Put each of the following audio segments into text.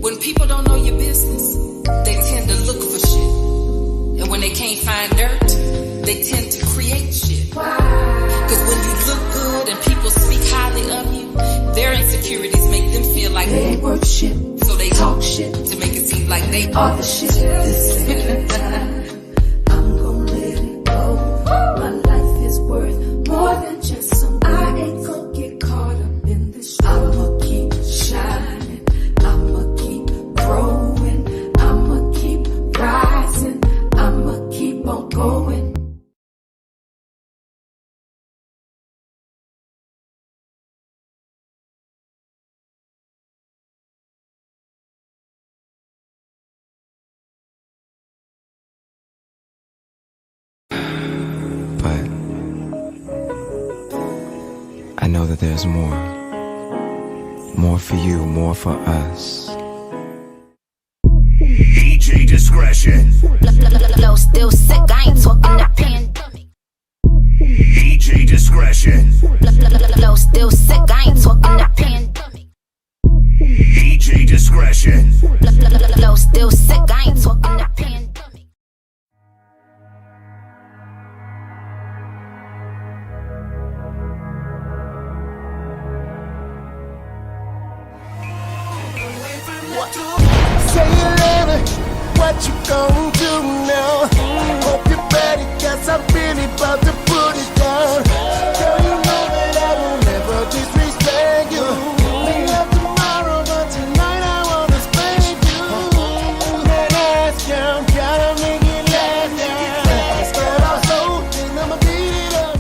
When people don't know your business, they tend to look for shit. And when they can't find dirt, they tend to create shit. Cause when you look good and people speak highly of you, their insecurities make them feel like they ain't worth shit. So they talk shit to make it seem like they are the shit. I'm gonna let it go. My life is worth more than just some. I ain't gonna get caught up in this. I'ma keep shining. I'ma keep growing. I'ma keep rising. I'ma keep on going. But I know that there's more. More for you, more for us. DJ discretion. Flow still sick, I ain't talking that pandemic. DJ discretion. Flow still sick, I ain't talking that pandemic. DJ discretion. Flow still sick, I ain't talking that pandemic. Say you love me, what you gon' do now? Hope you're ready, cause I'm really about to put it down. Girl, you know that I will never disrespect you. We love tomorrow, but tonight I wanna spend you. That ass down, gotta make it last down. Start off slow, then I'ma beat it up.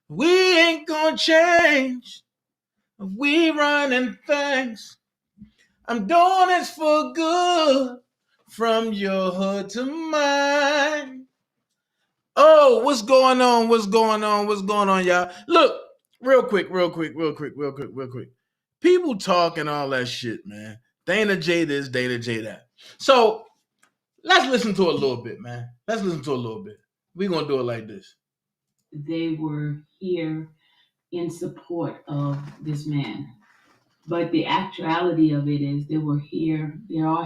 We ain't gonna change. We running things. I'm doing this for good. From your hood to mine. Oh, what's going on? What's going on? What's going on, y'all? Look, real quick. People talking all that shit, man. daintezjackson this, daintezjackson that. So let's listen to a little bit, man. Let's listen to a little bit. We're gonna do it like this. They were here in support of this man. But the actuality of it is they are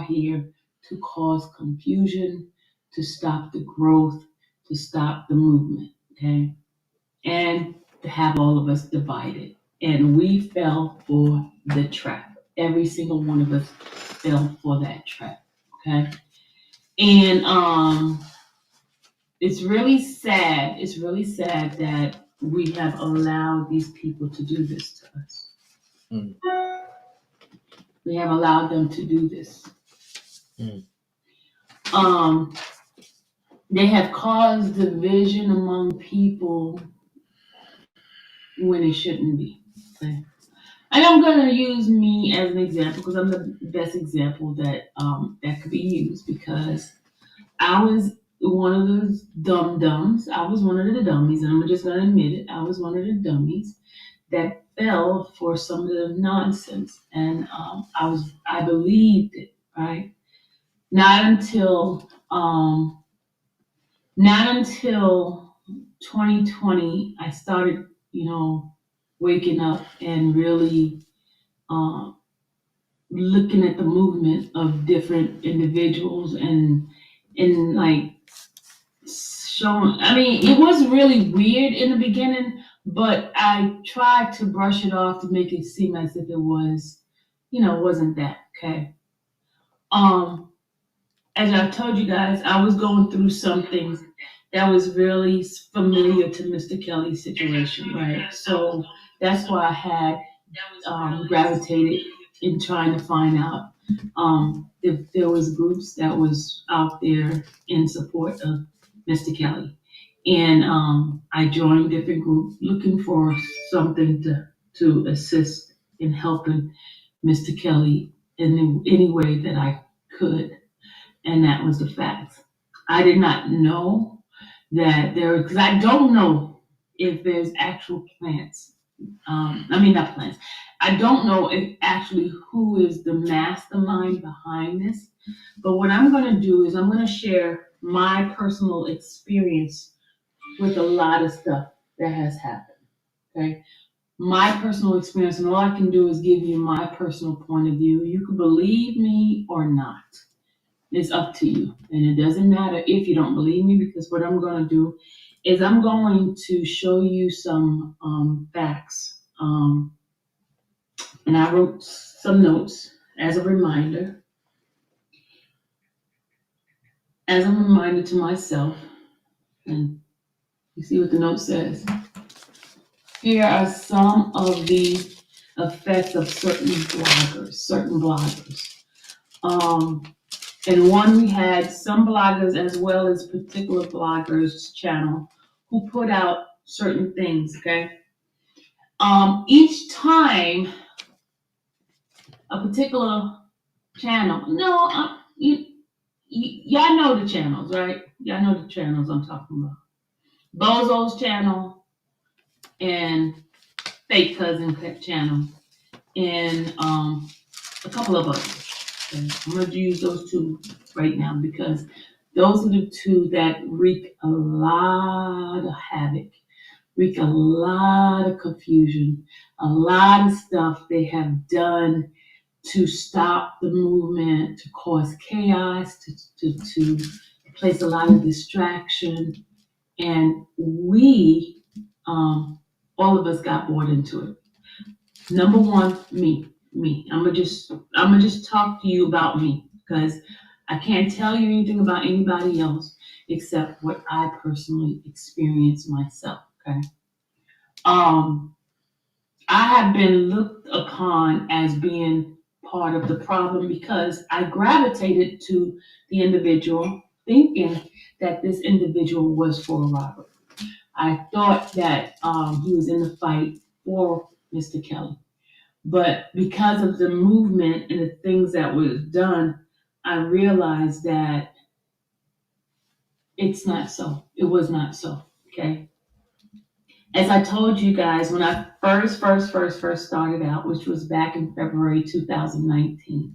here to cause confusion, to stop the growth, to stop the movement, okay? And to have all of us divided. And we fell for the trap. Every single one of us fell for that trap, okay? And it's really sad that we have allowed these people to do this to us. Mm. We have allowed them to do this. Mm. They have caused division among people when it shouldn't be. Okay? And I'm gonna use me as an example because I'm the best example that that could be used, because I was one of those dumb-dumbs. I was one of the dummies, and I'm just gonna admit it. I was one of the dummies that fell for some of the nonsense, and I believed it, right? Not until 2020 I started, waking up and really looking at the movement of different individuals and like showing. I mean, it was really weird in the beginning, but I tried to brush it off to make it seem as if it was, wasn't that, okay? As I told you guys, I was going through something that was really familiar to Mr. Kelly's situation, right? So that's why I had gravitated in trying to find out if there was groups that was out there in support of Mr. Kelly. And I joined different groups looking for something to assist in helping Mr. Kelly in any way that I could. And that was the fact. I did not know that because I don't know if there's actual plants. Not plants. I don't know if actually who is the mastermind behind this. But what I'm going to do is I'm going to share my personal experience with a lot of stuff that has happened. Okay. My personal experience, and all I can do is give you my personal point of view. You can believe me or not. It's up to you. And it doesn't matter if you don't believe me, because what I'm going to do is I'm going to show you some facts. And I wrote some notes as a reminder to myself. And you see what the note says. Here are some of the effects of certain bloggers. And one, we had some bloggers as well as particular bloggers channel who put out certain things, okay? Each time a particular channel, y'all know the channels, right? Y'all know the channels I'm talking about. Bozo's channel and Fake Cousin channel and a couple of others. Okay? I'm going to use those two right now because those are the two that wreak a lot of havoc, wreak a lot of confusion, a lot of stuff they have done to stop the movement, to cause chaos, to place a lot of distraction. And we, all of us got bought into it. Number one, me. I'm gonna just talk to you about me, because I can't tell you anything about anybody else except what I personally experienced myself. Okay. I have been looked upon as being part of the problem because I gravitated to the individual thinking that this individual was for a robbery. I thought that he was in the fight for Mr. Kelly. But because of the movement and the things that was done, I realized that it's not so. It was not so, okay? As I told you guys, when I first started out, which was back in February 2019,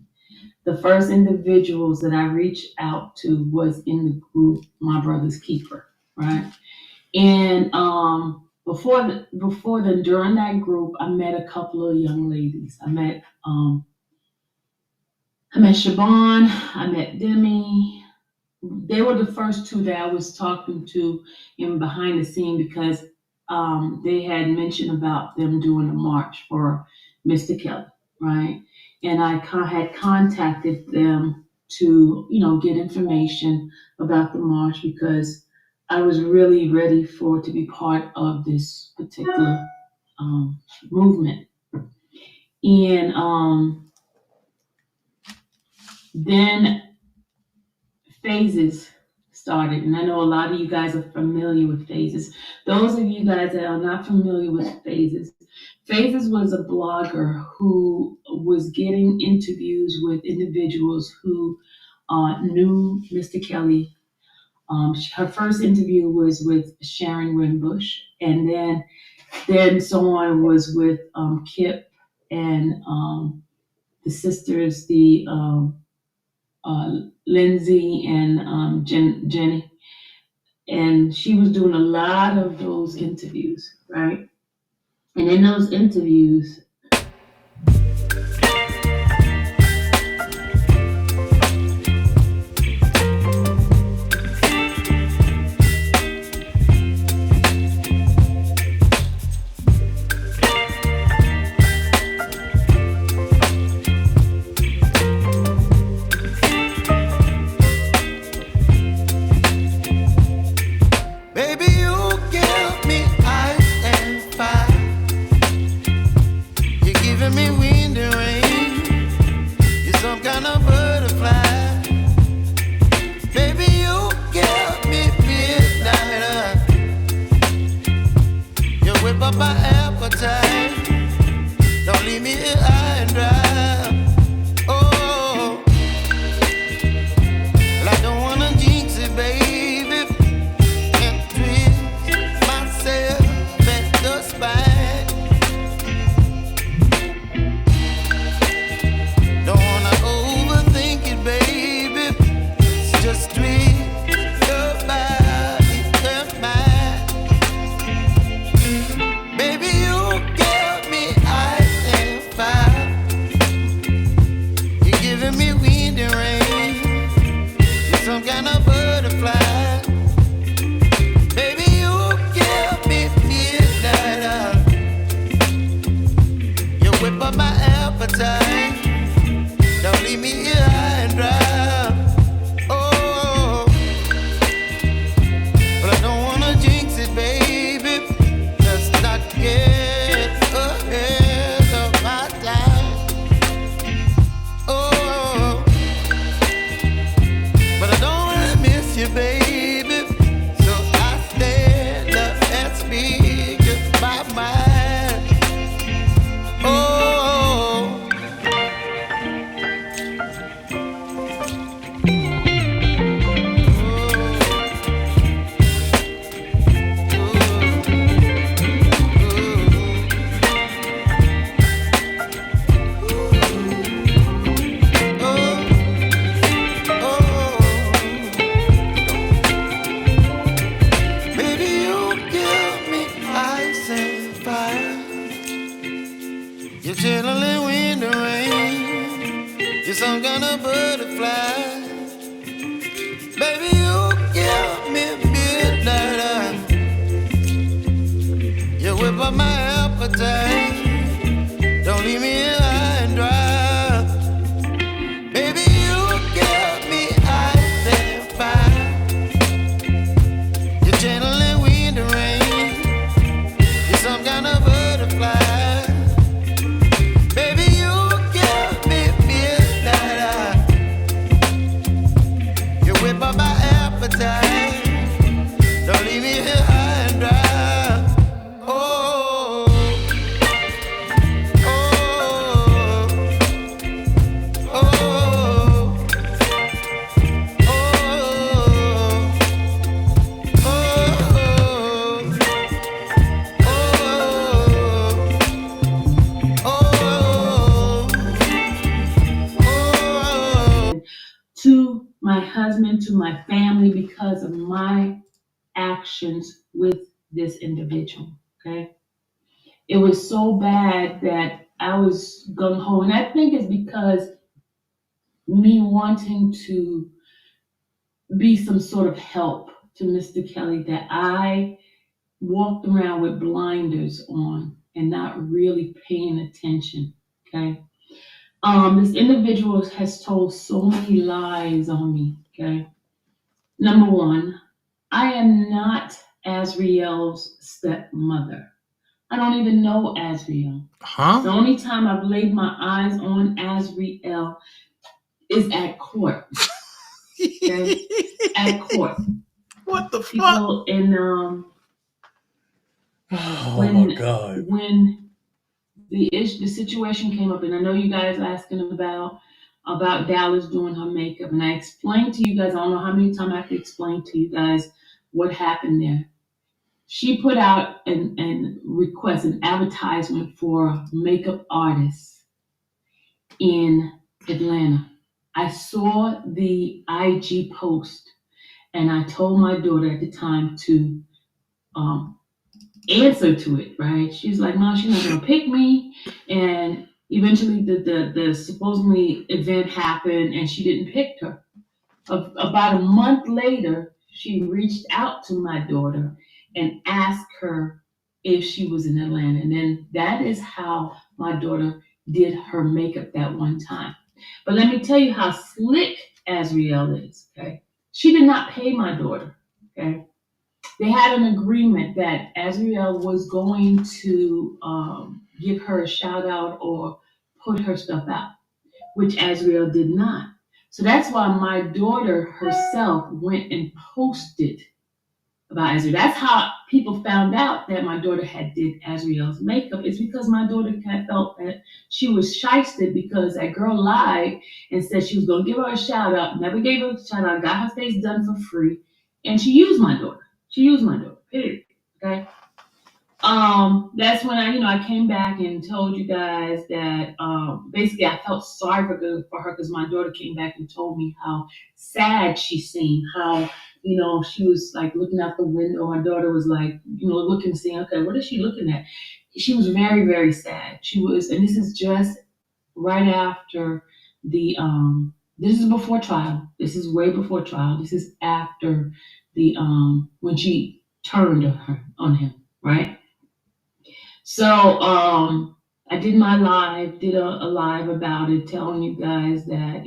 the first individuals that I reached out to was in the group, My Brother's Keeper, right? And during that group, I met a couple of young ladies. I met Siobhan, I met Demi. They were the first two that I was talking to in behind the scene because they had mentioned about them doing a march for Mr. Kelly, right? And I had contacted them to, get information about the march because I was really ready to be part of this particular movement. And then phases started, and I know a lot of you guys are familiar with phases. Those of you guys that are not familiar with phases was a blogger who was getting interviews with individuals who knew Mr. Kelly. Her first interview was with Sharon Winbush, and then someone was with Kip and the sisters, Lindsay and Jenny, and she was doing a lot of those interviews, right? And in those interviews, Don't leave me here high and dry. to my husband, to my family, because of my actions with this individual. Okay. It was so bad that I was gung ho. And I think it's because me wanting to be some sort of help to Mr. Kelly that I walked around with blinders on and not really paying attention. Okay. This individual has told so many lies on me. Okay. Number one, I am not Azriel's stepmother. I don't even know Azriel. The only time I've laid my eyes on Azriel is at court. Okay? At court. What the fuck? People in my God. When the situation came up, and I know you guys asking about Dallas doing her makeup, and I explained to you guys, I don't know how many times I have to explain to you guys what happened there. She put out an request, an advertisement for makeup artists in Atlanta. I saw the IG post, and I told my daughter at the time to answer to it, right? She's like, no, she's not gonna pick me. And eventually the supposedly event happened and she didn't pick her. About a month later, she reached out to my daughter and asked her if she was in Atlanta. And then that is how my daughter did her makeup that one time. But let me tell you how slick Azriel is, okay? She did not pay my daughter, okay? They had an agreement that Azriel was going to give her a shout out or put her stuff out, which Azriel did not. So that's why my daughter herself went and posted about Azriel. That's how people found out that my daughter had did Azriel's makeup. It's because my daughter had felt that she was shysted because that girl lied and said she was going to give her a shout out, never gave her a shout out, got her face done for free, and she used my daughter. Period. Okay. That's when I came back and told you guys that basically I felt sorry for her because my daughter came back and told me how sad she seemed, how she was like looking out the window. My daughter was like looking, saying, okay, what is she looking at? She was very, very sad. She was, and this is just right after the this is before trial. This is way before trial. This is after the when she turned on him, right? So I did my live, did a live about it, telling you guys that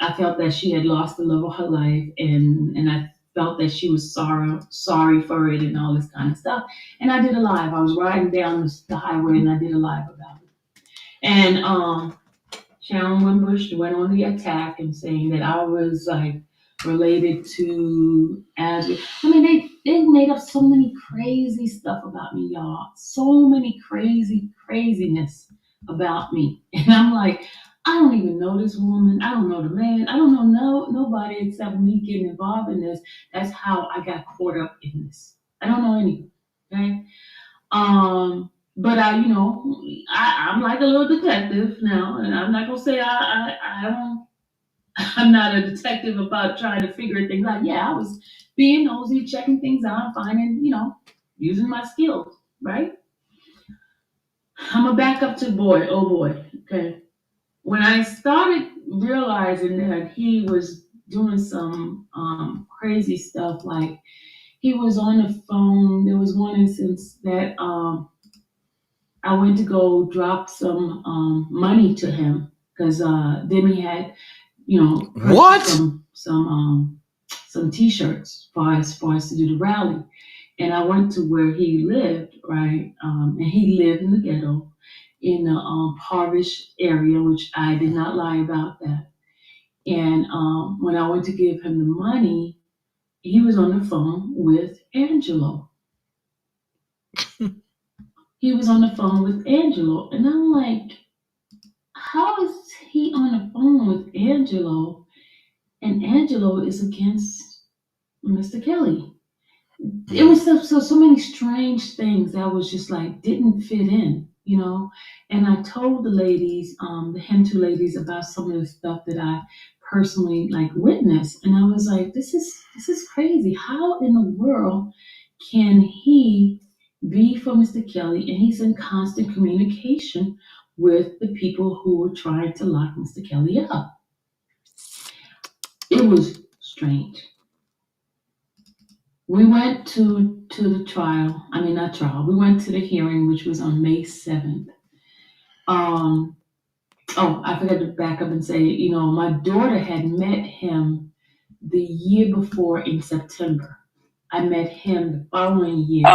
I felt that she had lost the love of her life, and I felt that she was sorry for it and all this kind of stuff. And I did a live. I was riding down the highway and I did a live about it. And Sharon Wimbush went on the attack and saying that I was like related to Azriel. I mean, they made up so many crazy stuff about me, y'all. So many craziness about me. And I'm like, I don't even know this woman. I don't know the man. I don't know nobody except me getting involved in this. That's how I got caught up in this. I don't know anyone. Okay. But I'm like a little detective now, and I'm not gonna say I'm not a detective about trying to figure things out. Yeah, I was being nosy, checking things out, finding, using my skills, right? I'm gonna back up to boy. Okay. When I started realizing that he was doing some crazy stuff, like he was on the phone. There was one instance that I went to go drop some money to him because then he had, what? some T-shirts for us to do the rally, and I went to where he lived, right? And he lived in the ghetto, in a impoverished area, which I did not lie about that. And when I went to give him the money, he was on the phone with Angelo. He was on the phone with Angelo, and I'm like, how is he on the phone with Angelo? And Angelo is against Mr. Kelly. It was so many strange things that was just like didn't fit in, And I told the ladies, the Hindu ladies, about some of the stuff that I personally like witnessed, and I was like, this is crazy. How in the world can he be for Mr. Kelly and he's in constant communication with the people who were trying to lock Mr. Kelly up? It was strange. We went to the trial. I mean, not trial. We went to the hearing, which was on May 7th. Oh, I forgot to back up and say, my daughter had met him the year before in September. I met him the following year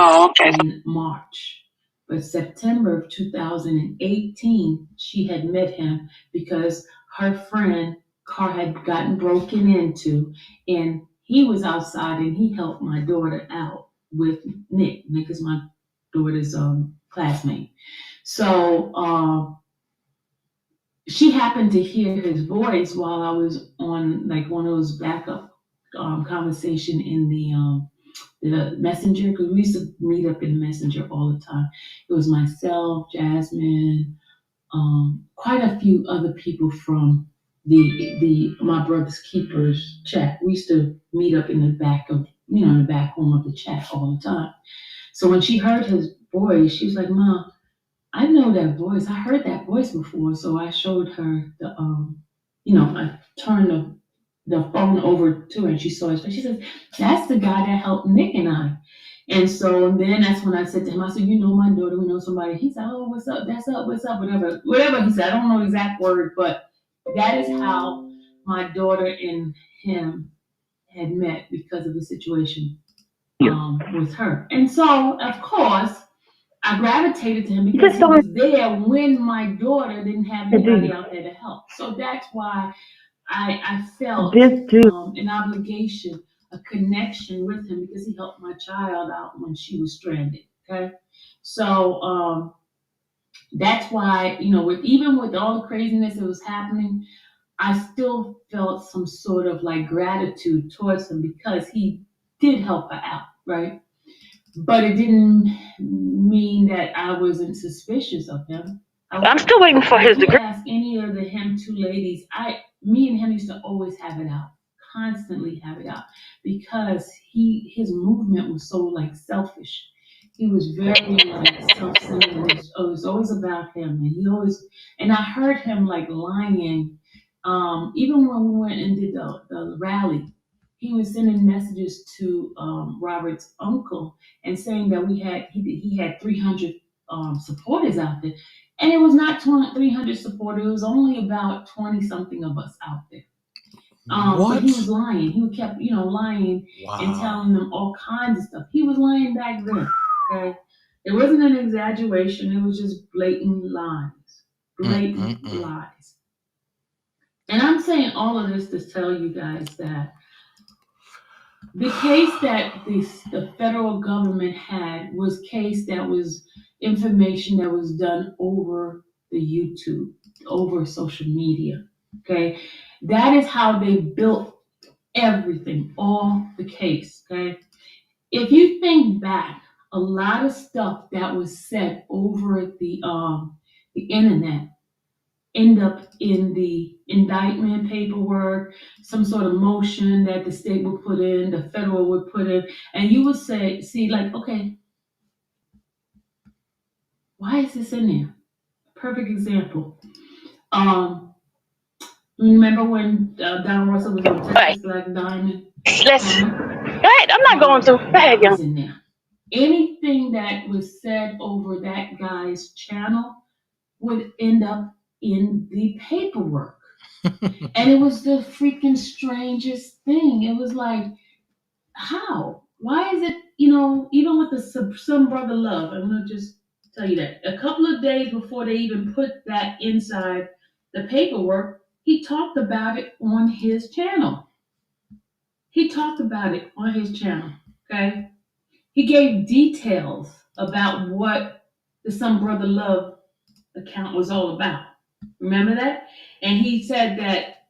in March. But September of 2018, she had met him because her friend car had gotten broken into, and he was outside and he helped my daughter out with Nick. Nick is my daughter's classmate. So she happened to hear his voice while I was on like one of those backup conversation in the messenger, because we used to meet up in messenger all the time. It was myself, Jasmine, quite a few other people from the My Brother's Keepers chat. We used to meet up in the back of, in the back room of the chat all the time. So when she heard his voice, she was like, Mom, I know that voice. I heard that voice before. So I showed her the, I turned the phone over to her and she saw his face. She says, that's the guy that helped Nick and I. And so then that's when I said to him, I said, my daughter, we know somebody. He said, oh, what's up? That's up, what's up? Whatever he said. I don't know the exact word, but that is how my daughter and him had met because of the situation with her. And so, of course, I gravitated to him because he was there when my daughter didn't have anybody out there to help. So that's why I felt an obligation, a connection with him, because he helped my child out when she was stranded. Okay, so that's why, even with all the craziness that was happening, I still felt some sort of like gratitude towards him because he did help her out, right? But it didn't mean that I wasn't suspicious of him. I'm still waiting for his degree. Ask any of the him two ladies, me and him used to always have it out, constantly have it out, because his movement was so like selfish. He was very like self-centered. It was always about him, and I heard him like lying. Even when we went and did the rally, he was sending messages to Robert's uncle and saying that he had 300 supporters out there, and it was not 300 supporters. It was only about 20 something of us out there. But he was lying. He kept lying and telling them all kinds of stuff. He was lying back then. Okay, it wasn't an exaggeration. It was just blatant lies. Lies. And I'm saying all of this to tell you guys that the case that the federal government had was case that was information that was done over the YouTube, over social media. Okay, that is how they built everything, all the case. Okay, if you think back, a lot of stuff that was said over the internet end up in the indictment paperwork, some sort of motion that the state would put in, the federal would put in, and you would see like, okay, why is this in there? Perfect example. Remember when Don Russell was on Texas Black Diamond? Let's go ahead. I'm not going to. Go ahead, y'all. In there. Anything that was said over that guy's channel would end up in the paperwork. And it was the freaking strangest thing. It was like, how? Why is it, even with the Some Brother Love, I'm going to just tell you that. A couple of days before they even put that inside the paperwork, he talked about it on his channel. Okay? He gave details about what the Some Brother Love account was all about. Remember that? And he said that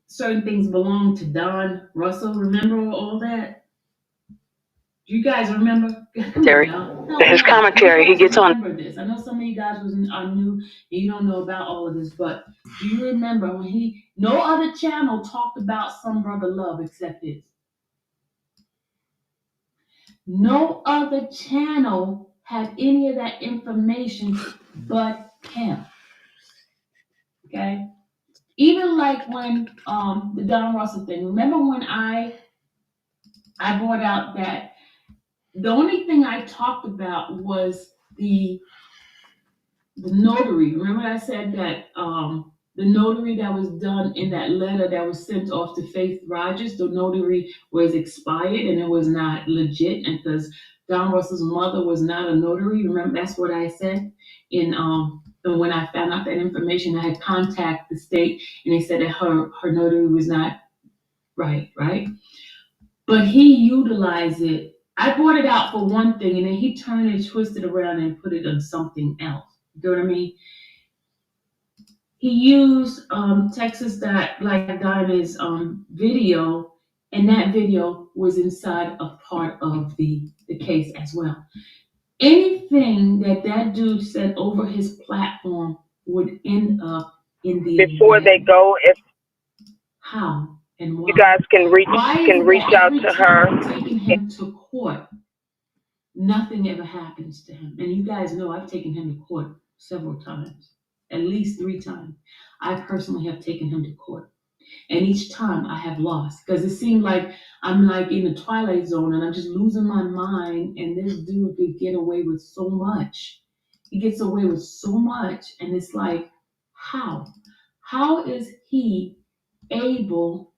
certain things belong to Don Russell. Remember all that? Do you guys remember? His commentary, he gets on. Remember this. I know some of you guys are new and you don't know about all of this, but do you remember when no other channel talked about Some Brother Love except his? No other channel had any of that information but him. Okay? Even like when the Don Russell thing. Remember when I brought out that the only thing I talked about was the notary. Remember I said that the notary that was done in that letter that was sent off to Faith Rogers, the notary was expired and it was not legit, and because Don Russell's mother was not a notary. Remember that's what I said and when I found out that information, I had contacted the state and they said that her notary was not right. But he utilized it. I brought it out for one thing and then he turned and twisted around and put it on something else. You know what I mean? He used Texas Black Diamond's video, and that video was inside a part of the case as well. Anything that dude said over his platform would end up in the Before they go, if how and why. you guys can reach out to her. Taking him to court, nothing ever happens to him. And you guys know I've taken him to court several times, at least 3 times. I personally have taken him to court. And each time I have lost because it seemed like I'm like in the twilight zone and I'm just losing my mind. And this dude could get away with so much. He gets away with so much. And it's like, how? How is he able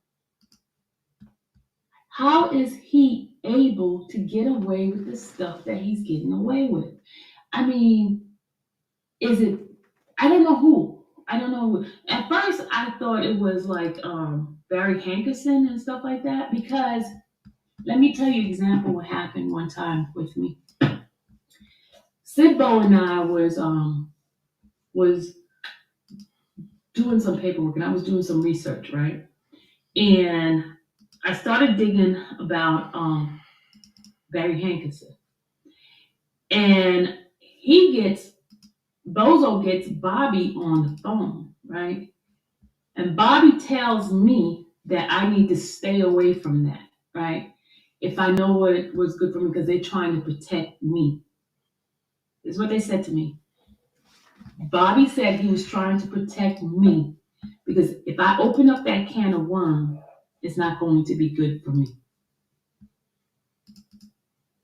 to get away with the stuff that he's getting away with? I mean, I don't know who. At first, I thought it was like Barry Hankerson and stuff like that, because let me tell you an example what happened one time with me. Sidbo and I was doing some paperwork and I was doing some research, right? And I started digging about Barry Hankerson. And Bozo gets Bobby on the phone, right? And Bobby tells me that I need to stay away from that, right? If I know what was good for me, because they're trying to protect me. This is what they said to me. Bobby said he was trying to protect me because if I open up that can of worms, it's not going to be good for me.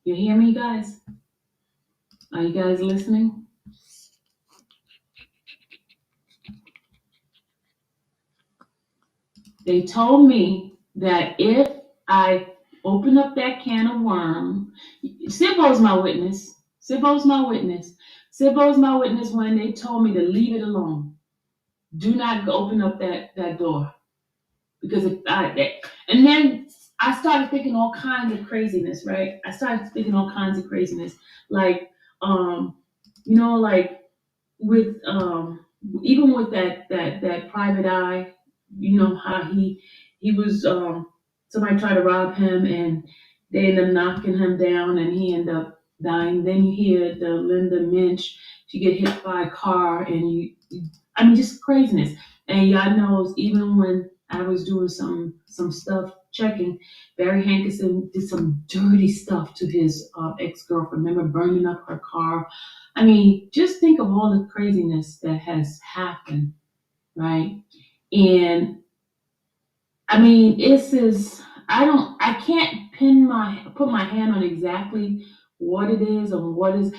You hear me, guys? Are you guys listening? They told me that if I open up that can of worms, Sibbo's my witness. Sibbo's my witness when they told me to leave it alone. Do not open up that door. Because and then I started thinking all kinds of craziness, right? Like, like with even with that private eye, you know how he was somebody tried to rob him and they ended up knocking him down and he ended up dying. Then you hear the Linda Minch, she get hit by a car and just craziness. And y'all knows even when I was doing some stuff checking, Barry Hankerson did some dirty stuff to his ex-girlfriend. Remember burning up her car? I mean, just think of all the craziness that has happened, right? And I mean, I can't put my hand on exactly what it is or what is,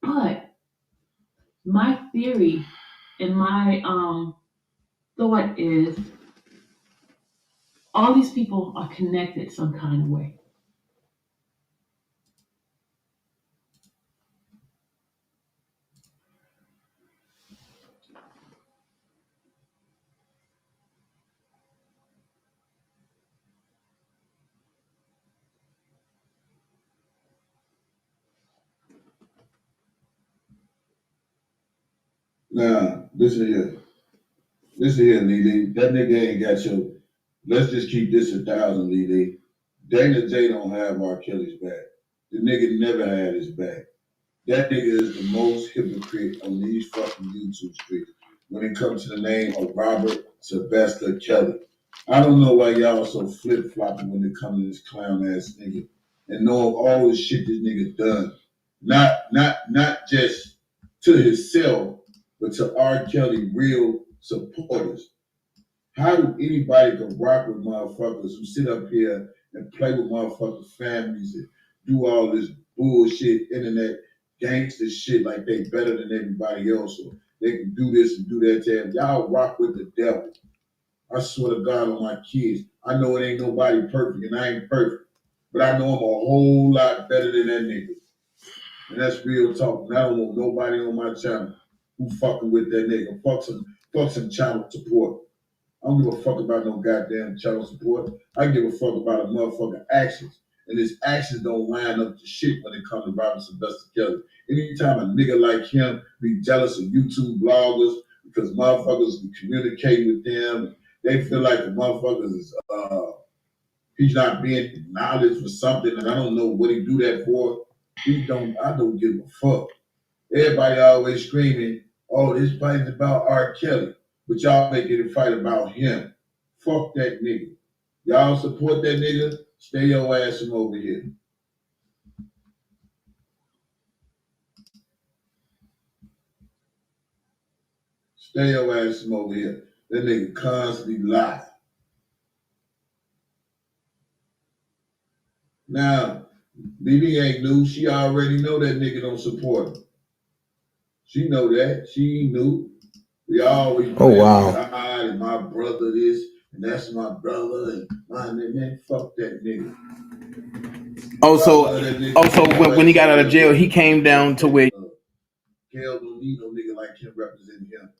but my theory and my thought is all these people are connected some kind of way. Now, listen here, Lily. That nigga ain't got your. Let's just keep this 1,000, Lily. Dana J don't have R. Kelly's back. The nigga never had his back. That nigga is the most hypocrite on these fucking YouTube streets when it comes to the name of Robert Sylvester Kelly. I don't know why y'all so flip-flopping when it comes to this clown ass nigga and know all the shit this nigga done. Not just to himself, but to R. Kelly real supporters. How do anybody go rock with motherfuckers who sit up here and play with motherfuckers' families and do all this bullshit internet gangster shit like they better than everybody else or they can do this and do that to them? Y'all rock with the devil. I swear to God on my kids. I know it ain't nobody perfect and I ain't perfect, but I know I'm a whole lot better than that nigga. And that's real talk. And I don't want nobody on my channel who fucking with that nigga. Fuck some child support. I don't give a fuck about no goddamn child support. I give a fuck about a motherfucking actions. And his actions don't line up to shit when it comes to Robert Sylvester Kelly. Anytime a nigga like him be jealous of YouTube bloggers because motherfuckers can communicate with them, they feel like the motherfuckers is he's not being acknowledged for something, and I don't know what he do that for. I don't give a fuck. Everybody always screaming, oh, this fight is about R. Kelly. But y'all making it fight about him. Fuck that nigga. Y'all support that nigga, stay your ass from over here. Stay your ass from over here. That nigga constantly lie. Now, BB ain't new. She already know that nigga don't support him. She know that. She knew. We always God and my brother this, and that's my brother, and my man, fuck that nigga. Also, when he got out of jail, he came down to where Hell don't need no nigga like him representing him.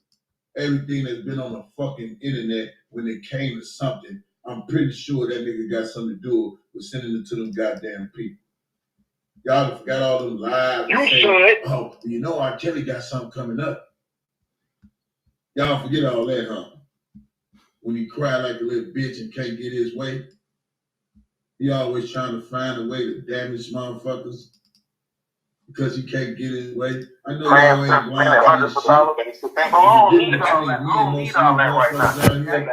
Everything that's been on the fucking internet when it came to something, I'm pretty sure that nigga got something to do with sending it to them goddamn people. Y'all forgot all them lies. You should. Oh, you know R. Kelly got something coming up. Y'all forget all that, huh? When he cried like a little bitch and can't get his way, he always trying to find a way to damage motherfuckers because he can't get his way. I know y'all ain't lying to this shit.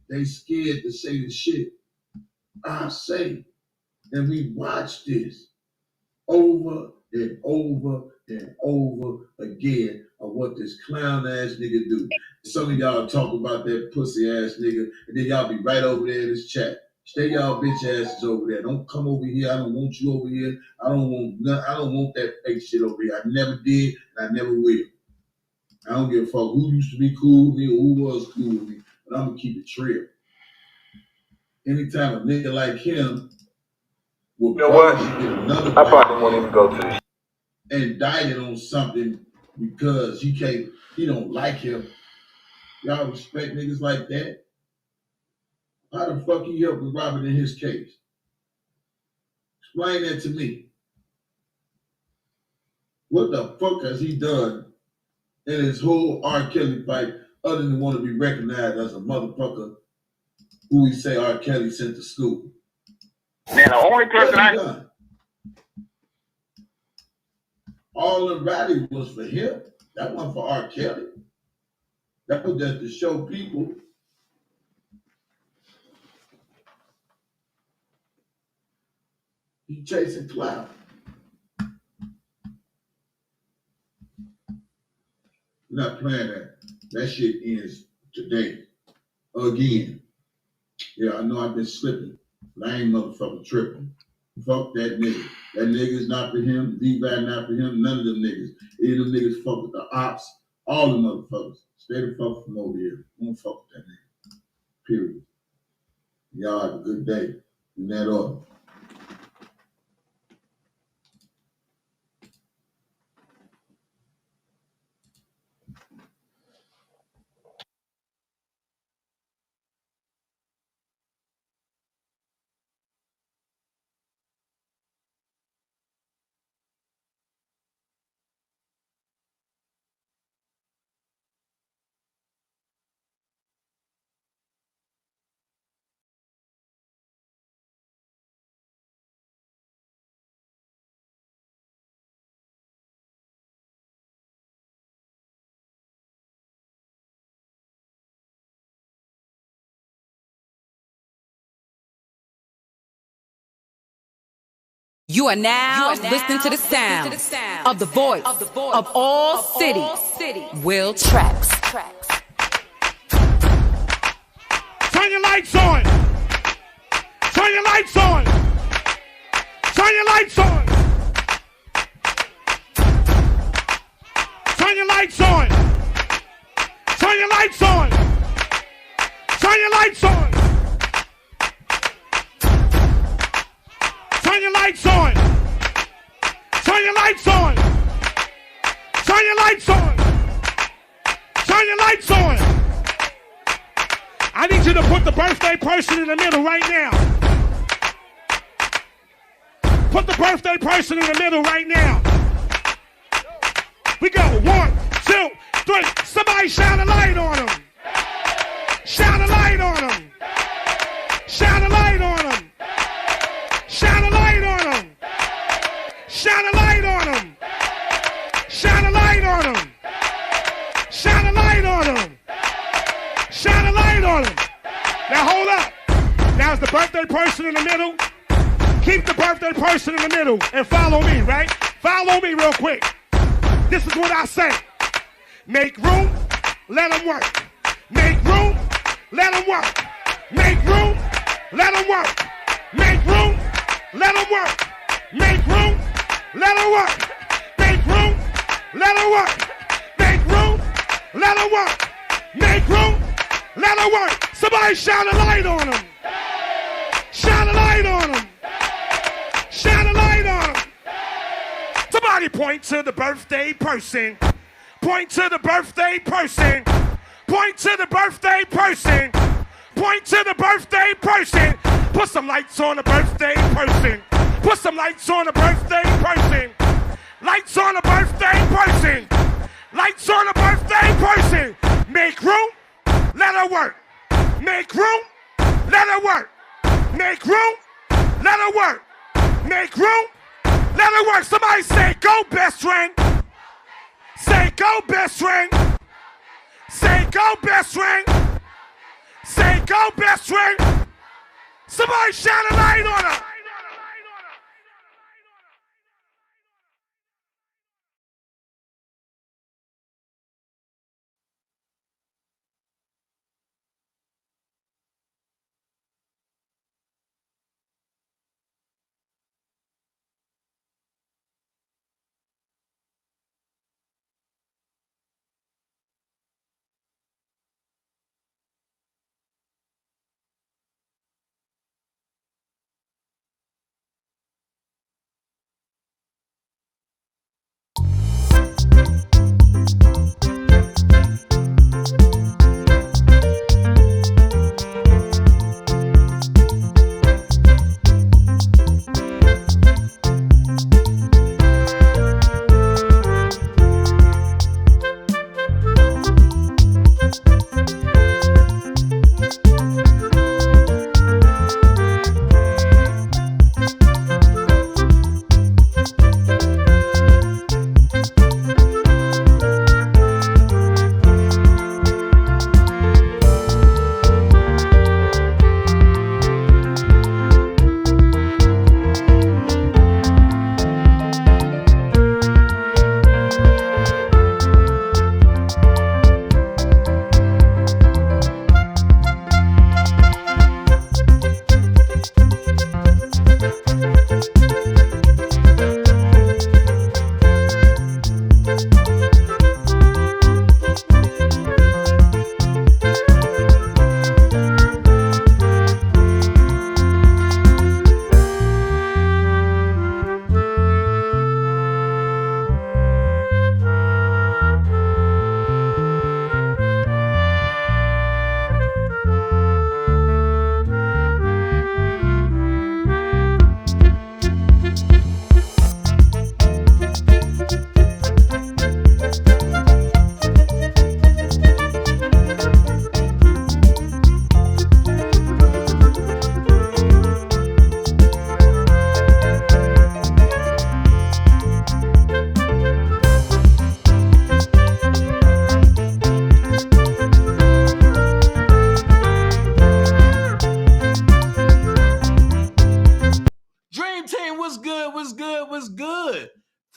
They scared to say the shit I say. And we watch this over and over and over again of what this clown ass nigga do. Some of y'all talk about that pussy ass nigga, and then y'all be right over there in this chat. Stay y'all bitch asses over there. Don't come over here. I don't want you over here. I don't want that fake shit over here. I never did, and I never will. I don't give a fuck who used to be cool with me or who was cool with me, but I'm gonna keep it real. Anytime a nigga like him will get another I probably won't even go to this. Indicted on something because he don't like him. Y'all respect niggas like that? How the fuck he helped with Robert in his case? Explain that to me. What the fuck has he done in his whole R. Kelly fight other than want to be recognized as a motherfucker who he say R. Kelly sent to school? Man, the only person done? All the rally was for him. That wasn't for R. Kelly. That was just to show people he chasing clout. We're not playing that. That shit ends today. Again. Yeah, I know I've been slipping, but I ain't motherfucking tripping. Fuck that nigga. That nigga's not for him. Levi not for him. None of them niggas. Any of them niggas fuck with the ops. All the motherfuckers. Stay the fuck from over here. Don't fuck with that nigga. Period. Y'all have a good day. In that order. You are now listening to the sound of the voice of all cities. Will Tracks. Turn your lights on. Turn your lights on. Turn your lights on. Turn your lights on. Turn your lights on. Turn your lights on. Turn your lights on. Turn your lights on. Turn your lights on. Turn your lights on. I need you to put the birthday person in the middle right now. Put the birthday person in the middle right now. We go. 1, 2, 3. Somebody shine a light on them. Shine a light on them. Shine a light on them. Shine a light on them. Shine a light on them. Shine a light on them. Shine a light on them. Shine a light on them. Now hold up. Now is the birthday person in the middle. Keep the birthday person in the middle and follow me, right? Follow me real quick. This is what I say. Make room, let them work. Make room, let them work. Make room, let them work. Make room, let them work. Make room, let them work. Make room, let them work. Make room, let them work. Make room, let them work. Somebody shine a light on them. Shine a light on them. Shine a light on them. Somebody point to the birthday person. Point to the birthday person. Point to the birthday person. Point to the birthday person. Put some lights on the birthday person. Put some lights on the birthday person. Lights on the birthday person. Lights on the birthday person. Make room, let her work. Make room, let her work. Make room, let her work. Make room, let her work. Somebody say, go best friend. Say, go best friend. Say, go best friend. Say, go best friend. Somebody shine a light on her.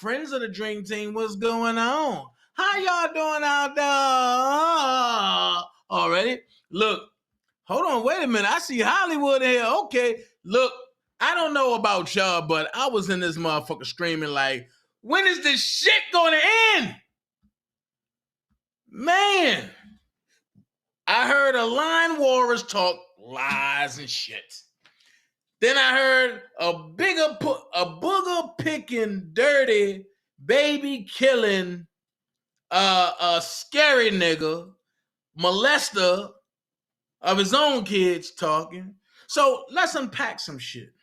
Friends of the Dream Team, what's going on? How y'all doing out there? Already? Look, hold on, wait a minute. I see Hollywood here. Okay, look, I don't know about y'all, but I was in this motherfucker screaming like, when is this shit going to end? Man, I heard a line warriors talk lies and shit. Then I heard a booger picking, dirty, baby killing, a scary nigga, molester of his own kids talking. So let's unpack some shit.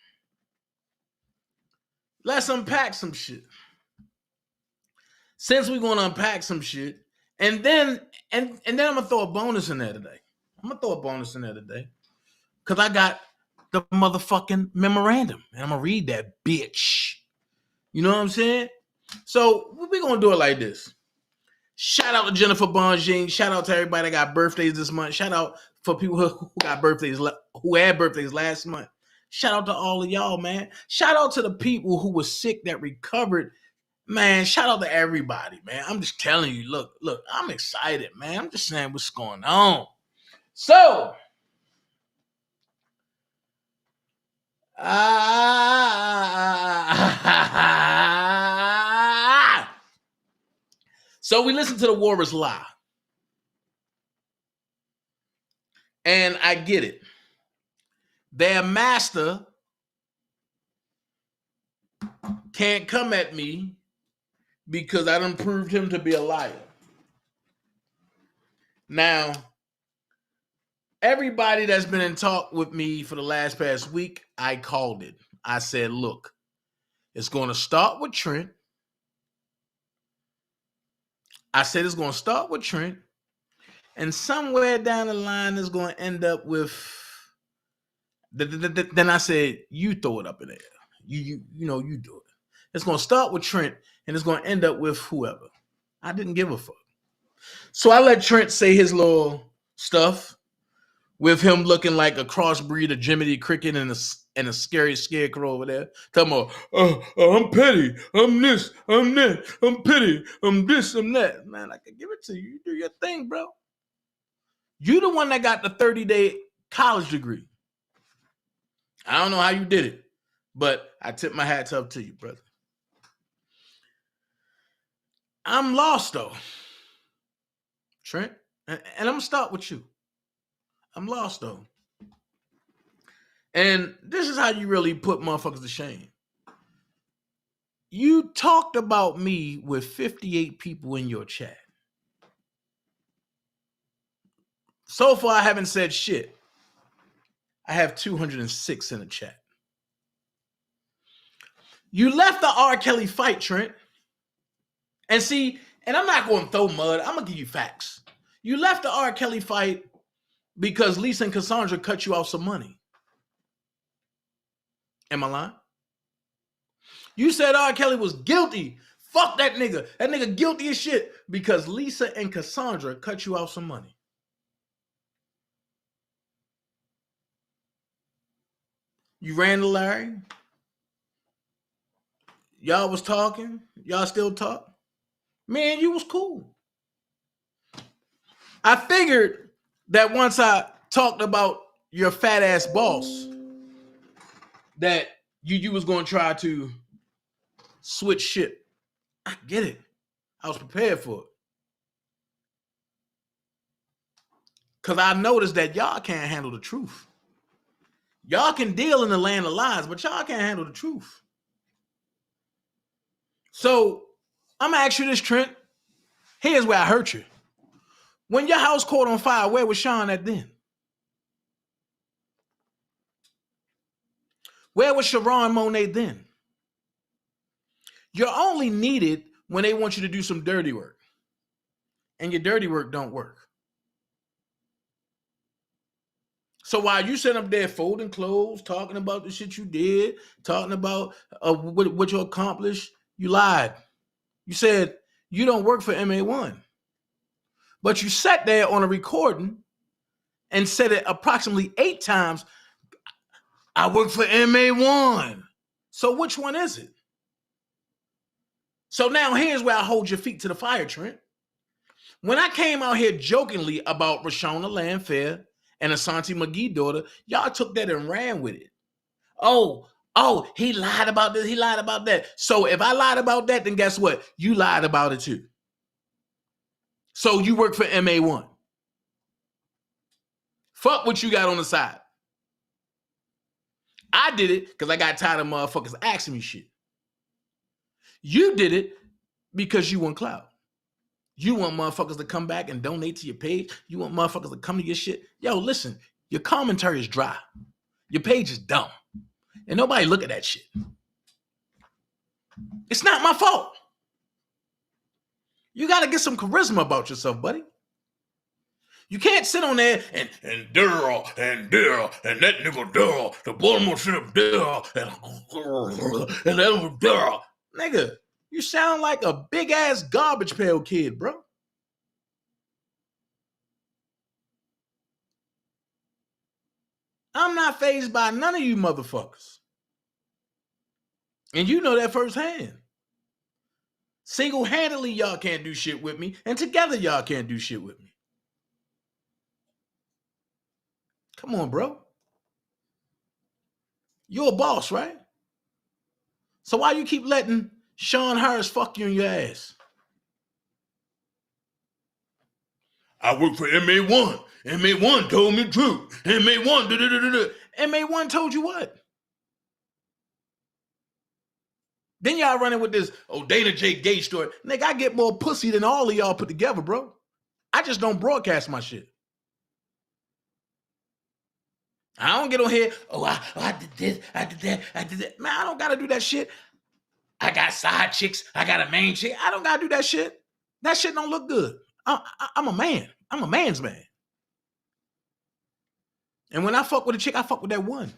Since we're gonna unpack some shit, and then I'm gonna throw a bonus in there today. Because I got the motherfucking memorandum. And I'm gonna read that bitch. You know what I'm saying? So we're gonna do it like this. Shout out to Jennifer Bonjean. Shout out to everybody that got birthdays this month. Shout out for people who got birthdays, who had birthdays last month. Shout out to all of y'all, man. Shout out to the people who were sick that recovered. Man, shout out to everybody, man. I'm just telling you, look, I'm excited, man. I'm just saying what's going on. So, so we listened to the Warriors lie. And I get it. Their master can't come at me because I done proved him to be a liar. Now, everybody that's been in talk with me for the past week, I called it. I said, look, it's going to start with Trent. And somewhere down the line, it's going to end up with. Then I said, you throw it up in there. You do it. It's going to start with Trent, and it's going to end up with whoever. I didn't give a fuck. So I let Trent say his little stuff with him looking like a crossbreed of Jiminy Cricket and a scary scarecrow over there. Talking about, I'm petty, I'm this, I'm that, I'm petty, I'm this, I'm that. Man, I can give it to you. You do your thing, bro. You the one that got the 30-day college degree. I don't know how you did it, but I tip my hats up to you, brother. I'm lost, though, Trent, and I'm going to start with you. I'm lost, though. And this is how you really put motherfuckers to shame. You talked about me with 58 people in your chat. So far, I haven't said shit. I have 206 in the chat. You left the R. Kelly fight, Trent. And see, and I'm not going to throw mud. I'm going to give you facts. You left the R. Kelly fight because Lisa and Cassandra cut you off some money. Am I lying? You said R. Kelly was guilty. Fuck that nigga. That nigga guilty as shit because Lisa and Cassandra cut you off some money. You ran to Larry. Y'all was talking. Y'all still talk. Man, you was cool. I figured that once I talked about your fat ass boss, that you was going to try to switch shit. I get it. I was prepared for it. Because I noticed that y'all can't handle the truth. Y'all can deal in the land of lies, but y'all can't handle the truth. So I'm going to ask you this, Trent. Here's where I hurt you. When your house caught on fire, where was Sean at then? Where was Sharon Monet then? You're only needed when they want you to do some dirty work. And your dirty work don't work. So while you sitting up there folding clothes, talking about the shit you did, talking about what you accomplished, you lied. You said you don't work for MA1. But you sat there on a recording and said it approximately 8 times, I work for MA1. So which one is it? So now here's where I hold your feet to the fire, Trent. When I came out here jokingly about Rashona Landfair and Asante McGee daughter, y'all took that and ran with it. Oh, he lied about this, he lied about that. So if I lied about that, then guess what? You lied about it too. So you work for MA1. Fuck what you got on the side. I did it because I got tired of motherfuckers asking me shit. You did it because you want clout. You want motherfuckers to come back and donate to your page. You want motherfuckers to come to your shit. Yo, listen, your commentary is dry. Your page is dumb. And nobody look at that shit. It's not my fault. You got to get some charisma about yourself, buddy. You can't sit on there and Daryl and that nigga Daryl, the Baltimore City Daryl and that was Daryl. Nigga, you sound like a big ass garbage pail kid, bro. I'm not fazed by none of you motherfuckers. And you know that firsthand. Single-handedly, y'all can't do shit with me, and together y'all can't do shit with me. Come on, bro. You're a boss, right? So why you keep letting Sean Harris fuck you in your ass? I work for MA1. MA1 told me the truth. MA1, da-da-da-da-da. MA1 told you what? Then y'all running with this, DanaJay gay story. Nigga, I get more pussy than all of y'all put together, bro. I just don't broadcast my shit. I don't get on here, I did this, I did that, I did that. Man, I don't got to do that shit. I got side chicks, I got a main chick. I don't got to do that shit. That shit don't look good. I'm a man. I'm a man's man. And when I fuck with a chick, I fuck with that one.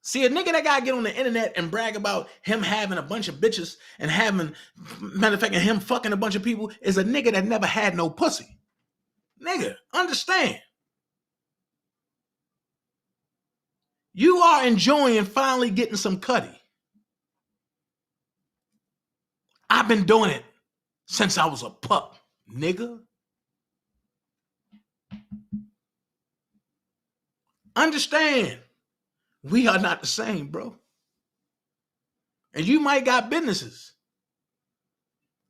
See, a nigga that gotta get on the internet and brag about him having a bunch of bitches and having, matter of fact, him fucking a bunch of people is a nigga that never had no pussy. Nigga, understand. You are enjoying finally getting some cutty. I've been doing it since I was a pup, nigga. Understand, we are not the same, bro. And you might got businesses,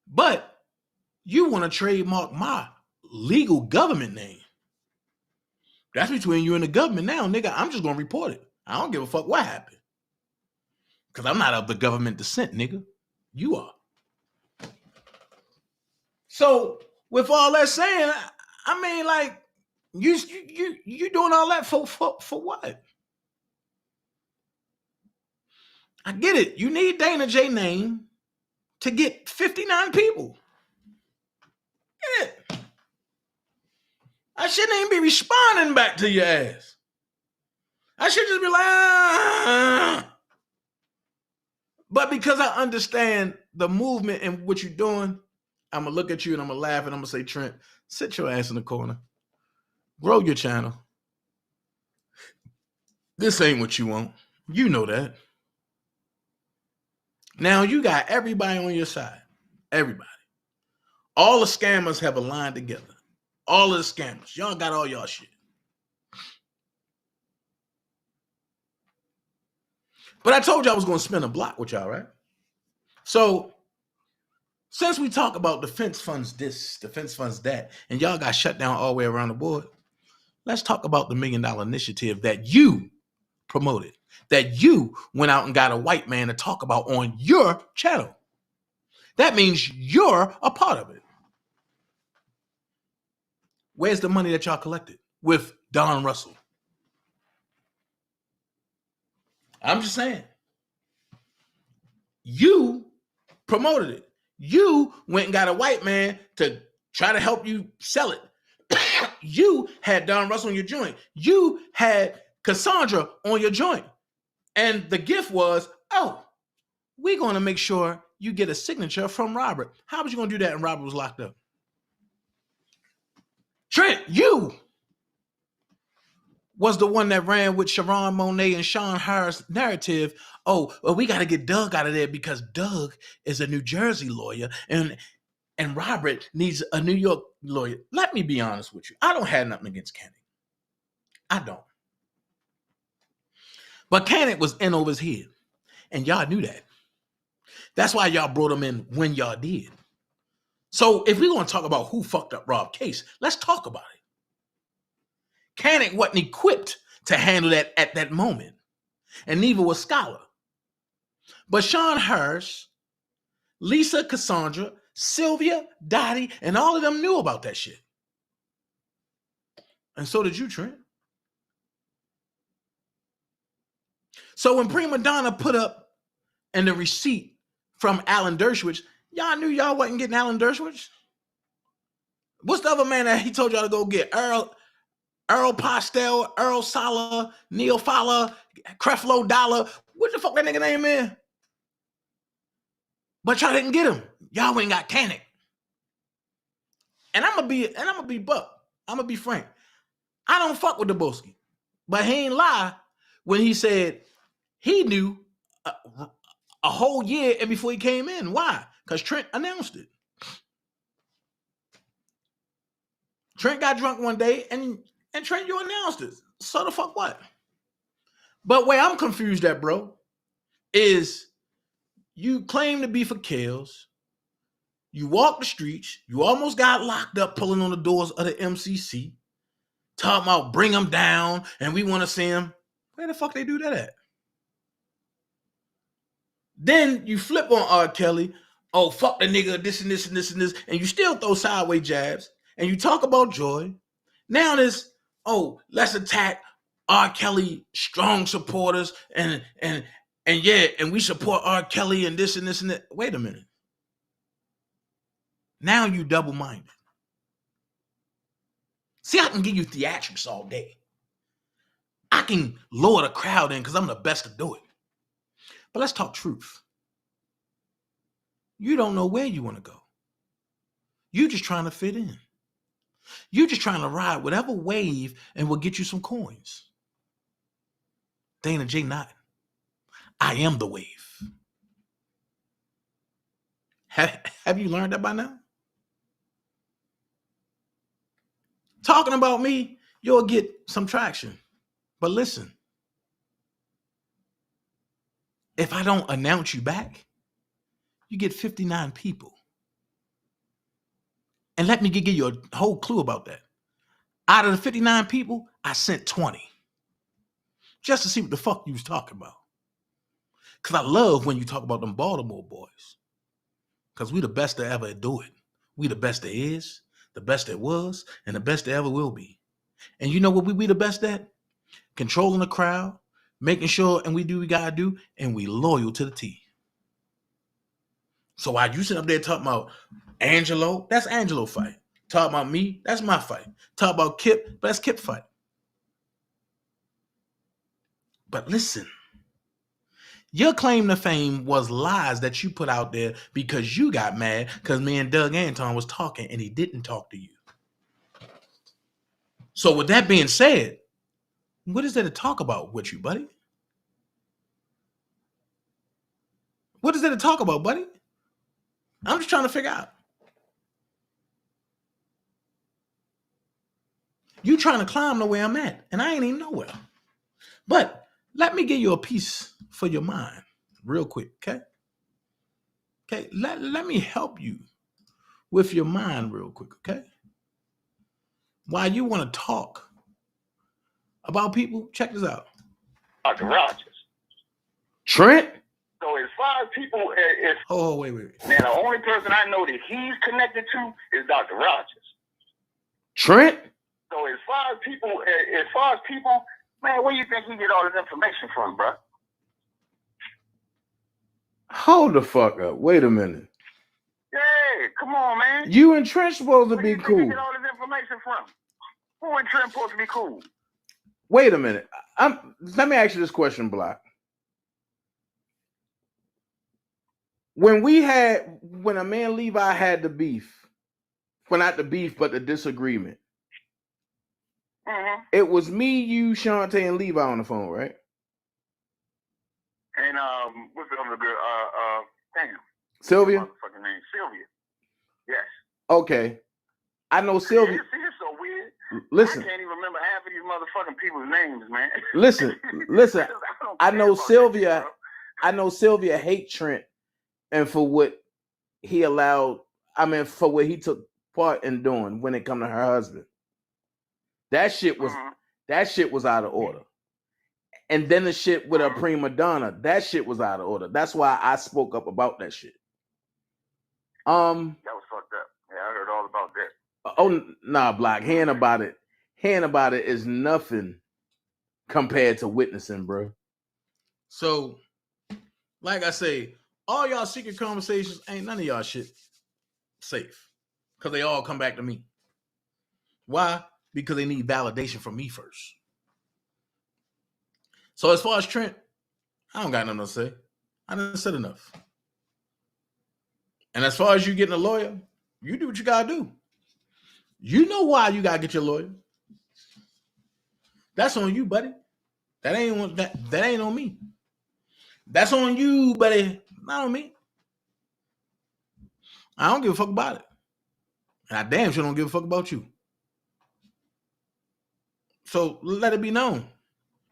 but you want to trademark my legal government name. That's between you and the government now, nigga. I'm just going to report it. I don't give a fuck what happened. Because I'm not of the government descent, nigga. You are. So, with all that saying, I mean, like, you doing all that for what? I get it. You need DanaJay name to get 59 people. Get it. I shouldn't even be responding back to your ass. I should just be like, But because I understand the movement and what you're doing, I'm going to look at you and I'm going to laugh and I'm going to say, Trent, sit your ass in the corner. Grow your channel. This ain't what you want. You know that. Now you got everybody on your side. Everybody. All the scammers have aligned together. All of the scammers. Y'all got all y'all shit. But I told you I was going to spin a block with y'all, right? So, since we talk about defense funds this, defense funds that, and y'all got shut down all the way around the board, let's talk about the $1 Million Initiative that you promoted, that you went out and got a white man to talk about on your channel. That means you're a part of it. Where's the money that y'all collected with Don Russell? I'm just saying. You promoted it. You went and got a white man to try to help you sell it. You had Don Russell on your joint. You had Cassandra on your joint. And the gift was, we're going to make sure you get a signature from Robert. How was you going to do that and Robert was locked up? Trent, you. was the one that ran with Sharon Monet and Sean Harris' narrative. Oh, well, we got to get Doug out of there because Doug is a New Jersey lawyer and Robert needs a New York lawyer. Let me be honest with you. I don't have nothing against Kenny. I don't. But Kenny was in over his head, and y'all knew that. That's why y'all brought him in when y'all did. So if we're going to talk about who fucked up Rob's case, let's talk about it. Kenny wasn't equipped to handle that at that moment, and neither was Scholar. But Sean Harris, Lisa, Cassandra, Sylvia, Dottie, and all of them knew about that shit. And so did you, Trent. So when Prima Donna put up in the receipt from Alan Dershowitz, y'all knew y'all wasn't getting Alan Dershowitz? What's the other man that he told y'all to go get? Earl Postel, Earl Sala, Neil Fowler, Creflo Dollar. What the fuck that nigga name is? But y'all didn't get him. Y'all ain't got Canic. And I'm gonna be buck. I'm gonna be frank. I don't fuck with the Boski, but he ain't lie when he said he knew a whole year and before he came in. Why? Because Trent announced it. Trent got drunk one day and Trent, you announced it. So the fuck what? But where I'm confused at, bro, is you claim to be for Kales. You walk the streets. You almost got locked up pulling on the doors of the MCC. Talking about bring them down and we want to see them. Where the fuck they do that at? Then you flip on R. Kelly. Oh, fuck the nigga, this and this and this and this. And you still throw sideways jabs. And you talk about Joy. Now there's, oh, let's attack R. Kelly strong supporters. And yeah, and we support R. Kelly and this and this and that. Wait a minute. Now you double-minded. See, I can give you theatrics all day. I can lower the crowd in because I'm the best to do it. But let's talk truth. You don't know where you want to go. You're just trying to fit in. You're just trying to ride whatever wave and will get you some coins. Dana J not. I am the wave. Have you learned that by now? Talking about me, you'll get some traction. But listen, if I don't announce you back, you get 59 people. And let me give you a whole clue about that. Out of the 59 people, I sent 20. Just to see what the fuck you was talking about. Because I love when you talk about them Baltimore boys. Because we the best to ever do it. We the best there is, the best there was, and the best there ever will be. And you know what we the best at? Controlling the crowd, making sure, and we do what we gotta do, and we loyal to the T. So while you sit up there talking about Angelo, that's Angelo fight. Talk about me, that's my fight. Talk about Kip, that's Kip fight. But listen, your claim to fame was lies that you put out there because you got mad because me and Doug Anton was talking and he didn't talk to you. So with that being said, what is there to talk about with you, buddy? What is there to talk about, buddy? I'm just trying to figure out. You trying to climb the way I'm at, and I ain't even nowhere. But let me give you a piece for your mind real quick, okay? Okay, let me help you with your mind real quick, okay? While you want to talk about people, check this out. Dr. Rogers. Trent? So as far as people, Wait. Man, the only person I know that he's connected to is Dr. Rogers. Trent? So as far as people, man, where do you think he get all this information from, bro? Hold the fuck up. Wait a minute. Yeah, come on, man. You and Trent supposed to be cool. Where do you think he get all this information from? Who and Trent supposed to be cool? Wait a minute. Let me ask you this question, Block. When a man Levi had the beef, well, not the beef, but the disagreement, It was me, you, Shantae, and Levi on the phone, right? And what's the other girl? Damn. Sylvia? Motherfucking name. Sylvia. Yes. Okay. I know Sylvia. See, it's so weird. Listen. I can't even remember half of these motherfucking people's names, man. Listen. I know Sylvia. I know Sylvia hate Trent, and for what he allowed. I mean, for what he took part in doing when it come to her husband. That shit was out of order. And then the shit with a prima donna, that shit was out of order. That's why I spoke up about that shit. That was fucked up. Yeah, I heard all about that. Oh nah, Block. Hearing about it is nothing compared to witnessing, bro. So, like I say, all y'all secret conversations ain't none of y'all shit safe. Because they all come back to me. Why? Because they need validation from me first. So as far as Trent, I don't got nothing to say. I done said enough. And as far as you getting a lawyer, you do what you gotta do. You know why you gotta get your lawyer. That's on you, buddy. That ain't on me. That's on you, buddy. Not on me. I don't give a fuck about it. And I damn sure don't give a fuck about you. So let it be known.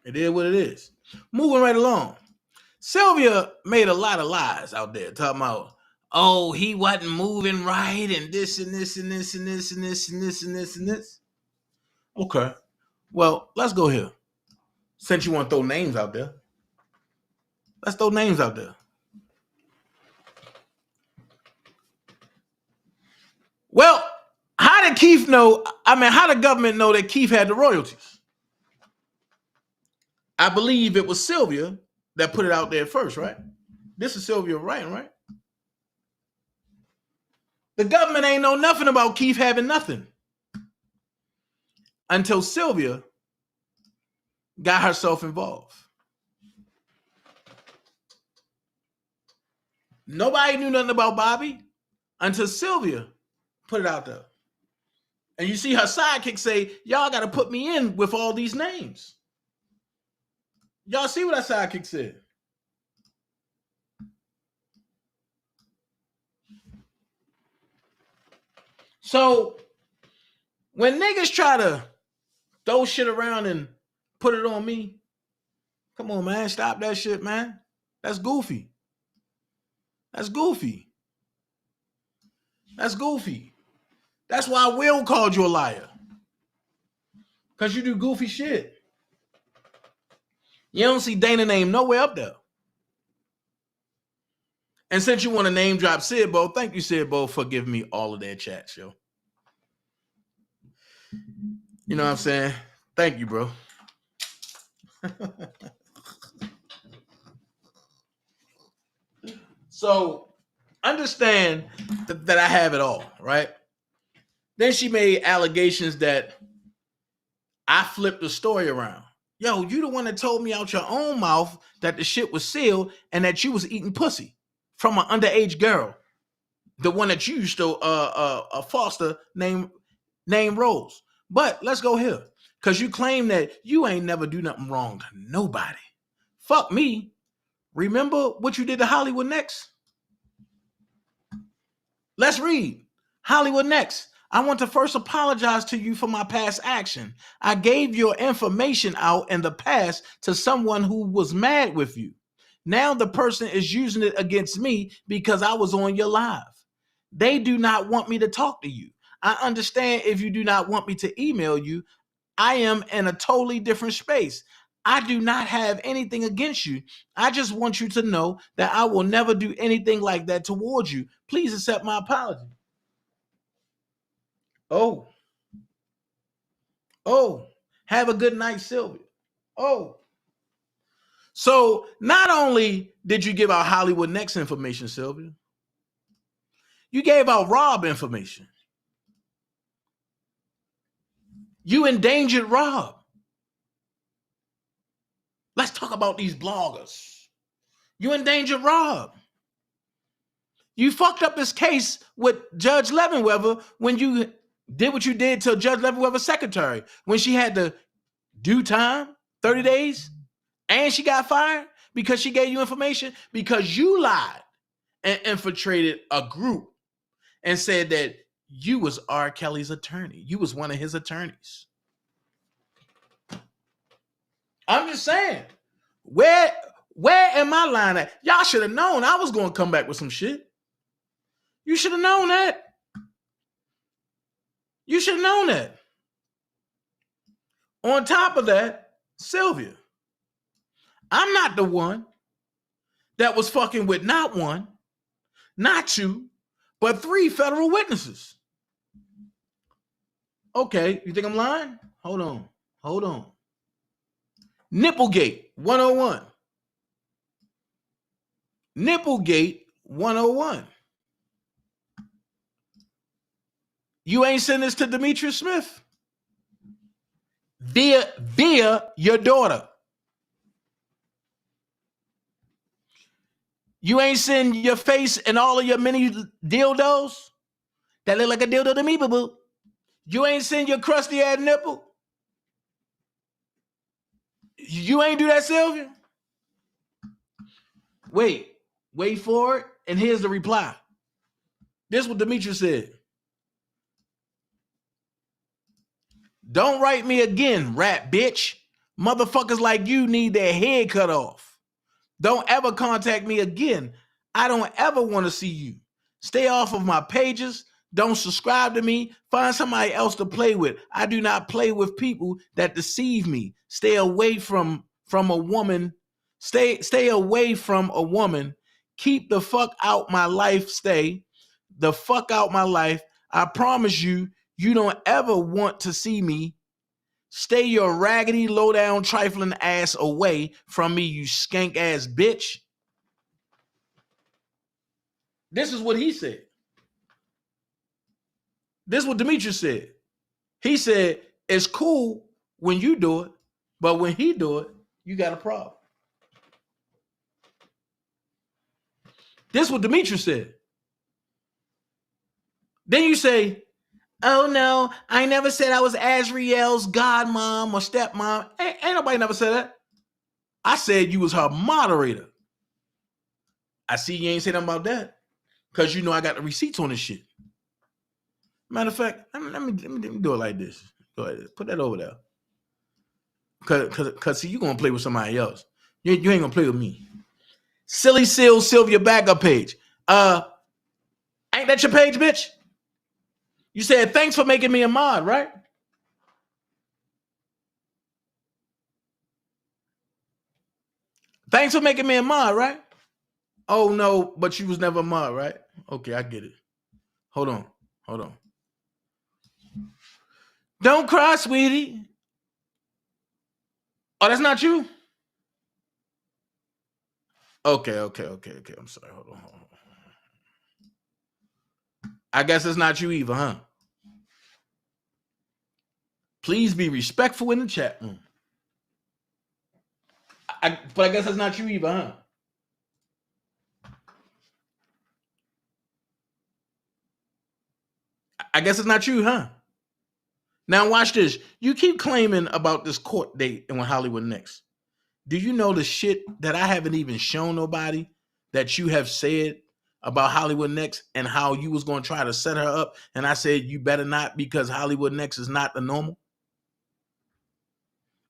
It is what it is. Moving right along. Sylvia made a lot of lies out there talking about, oh, he wasn't moving right and this and this and this and this and this and this and this and this. Okay. Well, let's go here. Since you want to throw names out there, let's throw names out there. Well, how did Keith know? How did government know that Keith had the royalties? I believe it was Sylvia that put it out there first, right? This is Sylvia writing, right? The government ain't know nothing about Keith having nothing until Sylvia got herself involved. Nobody knew nothing about Bobby until Sylvia put it out there. And you see her sidekick say, y'all got to put me in with all these names. Y'all see what that sidekick said? So when niggas try to throw shit around and put it on me, come on, man, stop that shit, man. That's goofy. That's goofy. That's goofy. That's why Will called you a liar. Because you do goofy shit. You don't see Dana name nowhere up there. And since you want to name drop Sidbo, thank you, Sidbo, for giving me all of their chats, yo. You know what I'm saying? Thank you, bro. So understand that I have it all, right? Then she made allegations that I flipped the story around. Yo, you the one that told me out your own mouth that the shit was sealed and that you was eating pussy from an underage girl. The one that you used to foster named Rose. But let's go here. Because you claim that you ain't never do nothing wrong to nobody. Fuck me. Remember what you did to Hollywood Next? Let's read. Hollywood Next. I want to first apologize to you for my past action. I gave your information out in the past to someone who was mad with you. Now the person is using it against me because I was on your live. They do not want me to talk to you. I understand if you do not want me to email you. I am in a totally different space. I do not have anything against you. I just want you to know that I will never do anything like that towards you. Please accept my apology. Oh, have a good night, Sylvia. Oh. So not only did you give out Hollywood Next information, Sylvia, you gave out Rob information. You endangered Rob. Let's talk about these bloggers. You endangered Rob. You fucked up this case with Judge Leavenweather when you did what you did to Judge Leavenworth's secretary when she had to do time, 30 days, and she got fired because she gave you information because you lied and infiltrated a group and said that you was R. Kelly's attorney. You was one of his attorneys. I'm just saying, where am I lying at? Y'all should have known I was going to come back with some shit. You should have known that. You should have known that. On top of that, Sylvia, I'm not the one that was fucking with not one, not two, but 3 federal witnesses. Okay, you think I'm lying? Hold on. Nipplegate 101. Nipplegate 101. You ain't send this to Demetrius Smith via your daughter. You ain't send your face and all of your mini dildos that look like a dildo to me, boo-boo. You ain't send your crusty ass nipple. You ain't do that, Sylvia? Wait for it. And here's the reply. This is what Demetrius said. Don't write me again, rat bitch. Motherfuckers like you need their head cut off. Don't ever contact me again. I don't ever want to see you. Stay off of my pages. Don't subscribe to me. Find somebody else to play with. I do not play with people that deceive me. Stay away from a woman. Stay away from a woman. Keep the fuck out my life. Stay the fuck out my life. I promise you, you don't ever want to see me. Stay your raggedy, low-down, trifling ass away from me, you skank-ass bitch. This is what he said. This is what Demetrius said. He said, it's cool when you do it, but when he do it, you got a problem. This is what Demetrius said. Then you say, oh no, I never said I was Azriel's godmom or stepmom. Ain't nobody never said that. I said you was her moderator. I see you ain't say nothing about that because you know I got the receipts on this shit. Matter of fact, let me do it like this. Go ahead, put that over there. Cause see, you gonna play with somebody else. You ain't gonna play with me. Silly Seal Sylvia backup page. Ain't that your page, bitch? You said thanks for making me a mod, right? Thanks for making me a mod, right? Oh no, but you was never a mod, right? Okay, I get it. Hold on. Don't cry, sweetie. Oh, that's not you? Okay. I'm sorry. Hold on. I guess it's not you either, huh? Please be respectful in the chat room. But I guess that's not you either, huh? I guess it's not you, huh? Now watch this. You keep claiming about this court date and with Hollywood Next. Do you know the shit that I haven't even shown nobody that you have said about Hollywood Next and how you was going to try to set her up? And I said, you better not because Hollywood Next is not the normal.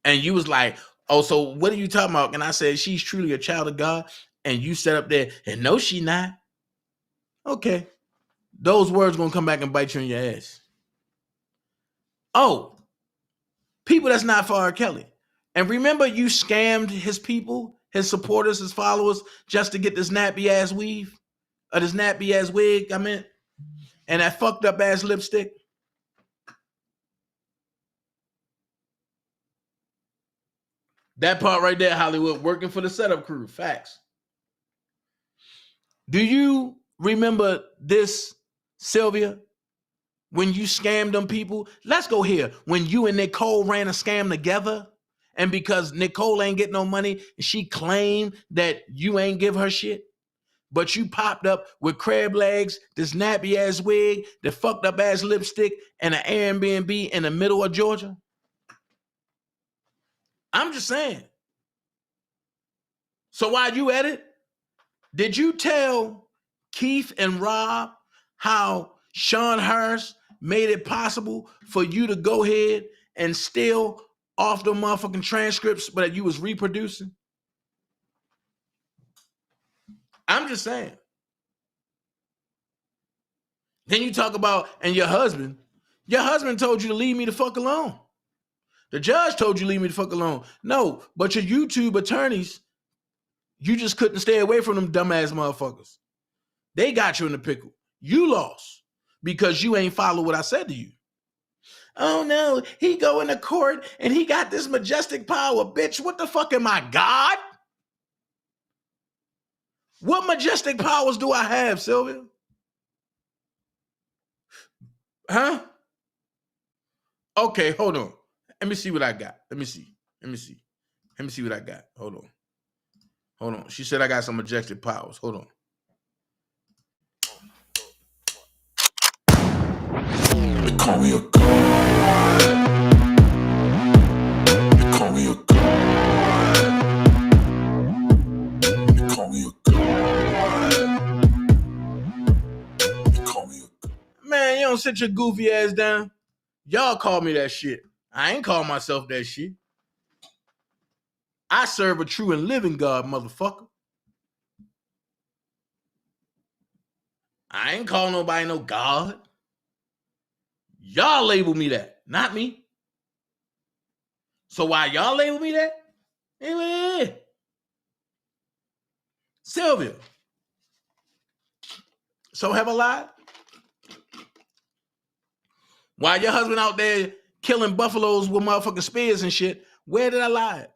And you was like, oh, so what are you talking about? And I said, she's truly a child of God. And you set up there and no, she not. Okay. Those words going to come back and bite you in your ass. Oh, people that's not for R. Kelly. And remember you scammed his people, his supporters, his followers, just to get this nappy ass weave, or this nappy ass wig, I meant, and that fucked up ass lipstick. That part right there, Hollywood, working for the setup crew. Facts. Do you remember this, Sylvia? When you scammed them people? Let's go here. When you and Nicole ran a scam together, and because Nicole ain't getting no money, she claimed that you ain't give her shit. but you popped up with crab legs, this nappy ass wig, the fucked up ass lipstick, and an Airbnb in the middle of Georgia? I'm just saying. So while you at it, did you tell Keith and Rob how Sean Harris made it possible for you to go ahead and steal off the motherfucking transcripts, but that you was reproducing? I'm just saying. Then you talk about, and your husband told you to leave me the fuck alone. The judge told you to leave me the fuck alone. No, but your YouTube attorneys, you just couldn't stay away from them dumbass motherfuckers. They got you in the pickle. You lost because you ain't follow what I said to you. Oh no, he going to court and he got this majestic power. Bitch, what the fuck am I, God? What majestic powers do I have, Sylvia? Huh? Okay, hold on. Let me see what I got. Let me see what I got. Hold on. She said I got some majestic powers. Hold on. They call me a god. They call me a god. They call me a god. They call me a god. Man, you don't sit your goofy ass down. Y'all call me that shit. I ain't call myself that shit. I serve a true and living God, motherfucker. I ain't call nobody no God. Y'all label me that, not me. So why y'all label me that? Sylvia. So have I lied? While your husband out there killing buffaloes with motherfucking spears and shit, where did I lie?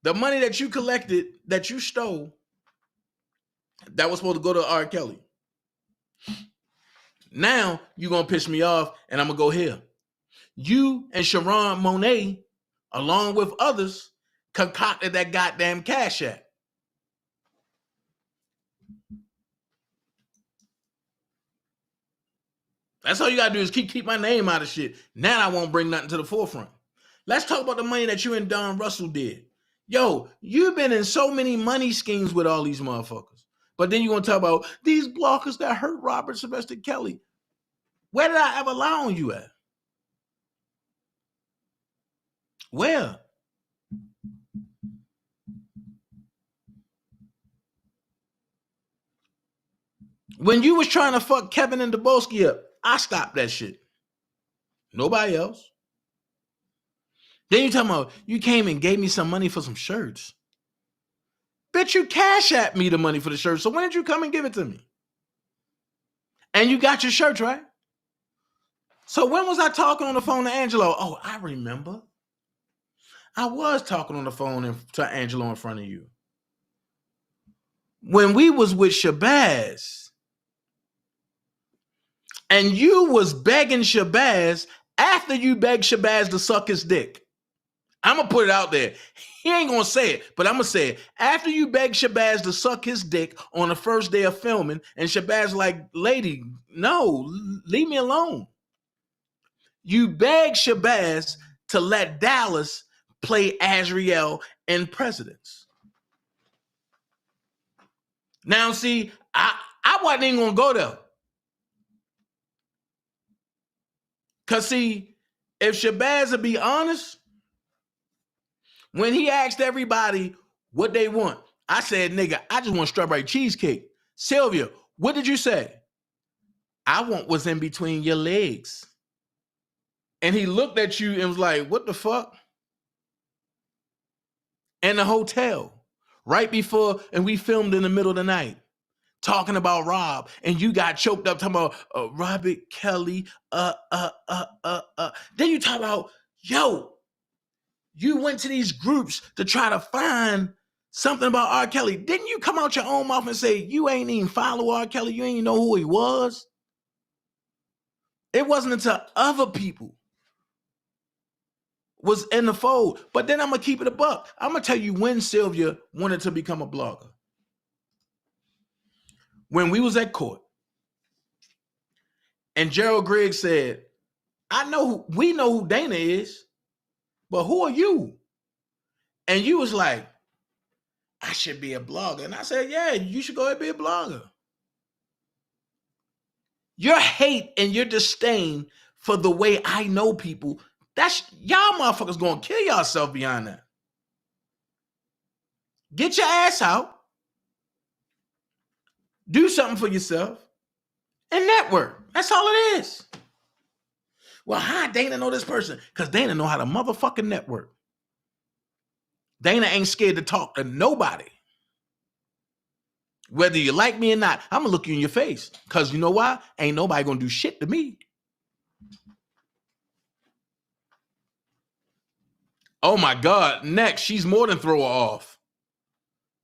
The money that you collected, that you stole, that was supposed to go to R. Kelly. Now you're going to piss me off and I'm going to go here. You and Sharon Monet, along with others, concocted that goddamn Cash App. That's all you got to do is keep my name out of shit. Now I won't bring nothing to the forefront. Let's talk about the money that you and Don Russell did. Yo, you've been in so many money schemes with all these motherfuckers. But then you're going to talk about these blockers that hurt Robert Sylvester Kelly. Where did I ever lie on you at? Where? When you was trying to fuck Kevin and Debowski up, I stopped that shit. Nobody else. Then you talking about you came and gave me some money for some shirts. Bitch, you Cash App me the money for the shirts. So when did you come and give it to me? And you got your shirts, right? So when was I talking on the phone to Angelo? Oh, I remember. I was talking on the phone to Angelo in front of you. When we was with Shabazz, and you was begging Shabazz after you begged Shabazz to suck his dick. I'm going to put it out there. He ain't going to say it, but I'm going to say it. After you begged Shabazz to suck his dick on the first day of filming, and Shabazz like, lady, no, leave me alone. You begged Shabazz to let Dallas play Azriel in Presidents. Now, see, I wasn't even going to go there. Because, see, if Shabazz would be honest, when he asked everybody what they want, I said, nigga, I just want strawberry cheesecake. Sylvia, what did you say? I want what's in between your legs. And he looked at you and was like, what the fuck? In the hotel, right before, and we filmed in the middle of the night, talking about Rob, and you got choked up talking about Robert Kelly, Then you talk about, yo, you went to these groups to try to find something about R. Kelly. Didn't you come out your own mouth and say, you ain't even follow R. Kelly, you ain't even know who he was? It wasn't until other people was in the fold. But then I'm going to keep it a buck. I'm going to tell you when Sylvia wanted to become a blogger. when we was at court, and Gerald Griggs said, we know who Dana is, but who are you? And you was like, I should be a blogger. And I said, yeah, you should go ahead and be a blogger. Your hate and your disdain for the way I know people, that's y'all motherfuckers gonna kill yourself beyond that. Get your ass out. Do something for yourself. And network. That's all it is. Well, how Dana know this person? Because Dana know how to motherfucking network. Dana ain't scared to talk to nobody. Whether you like me or not, I'm going to look you in your face. Because you know why? Ain't nobody going to do shit to me. Oh my God. Next, she's more than throw her off.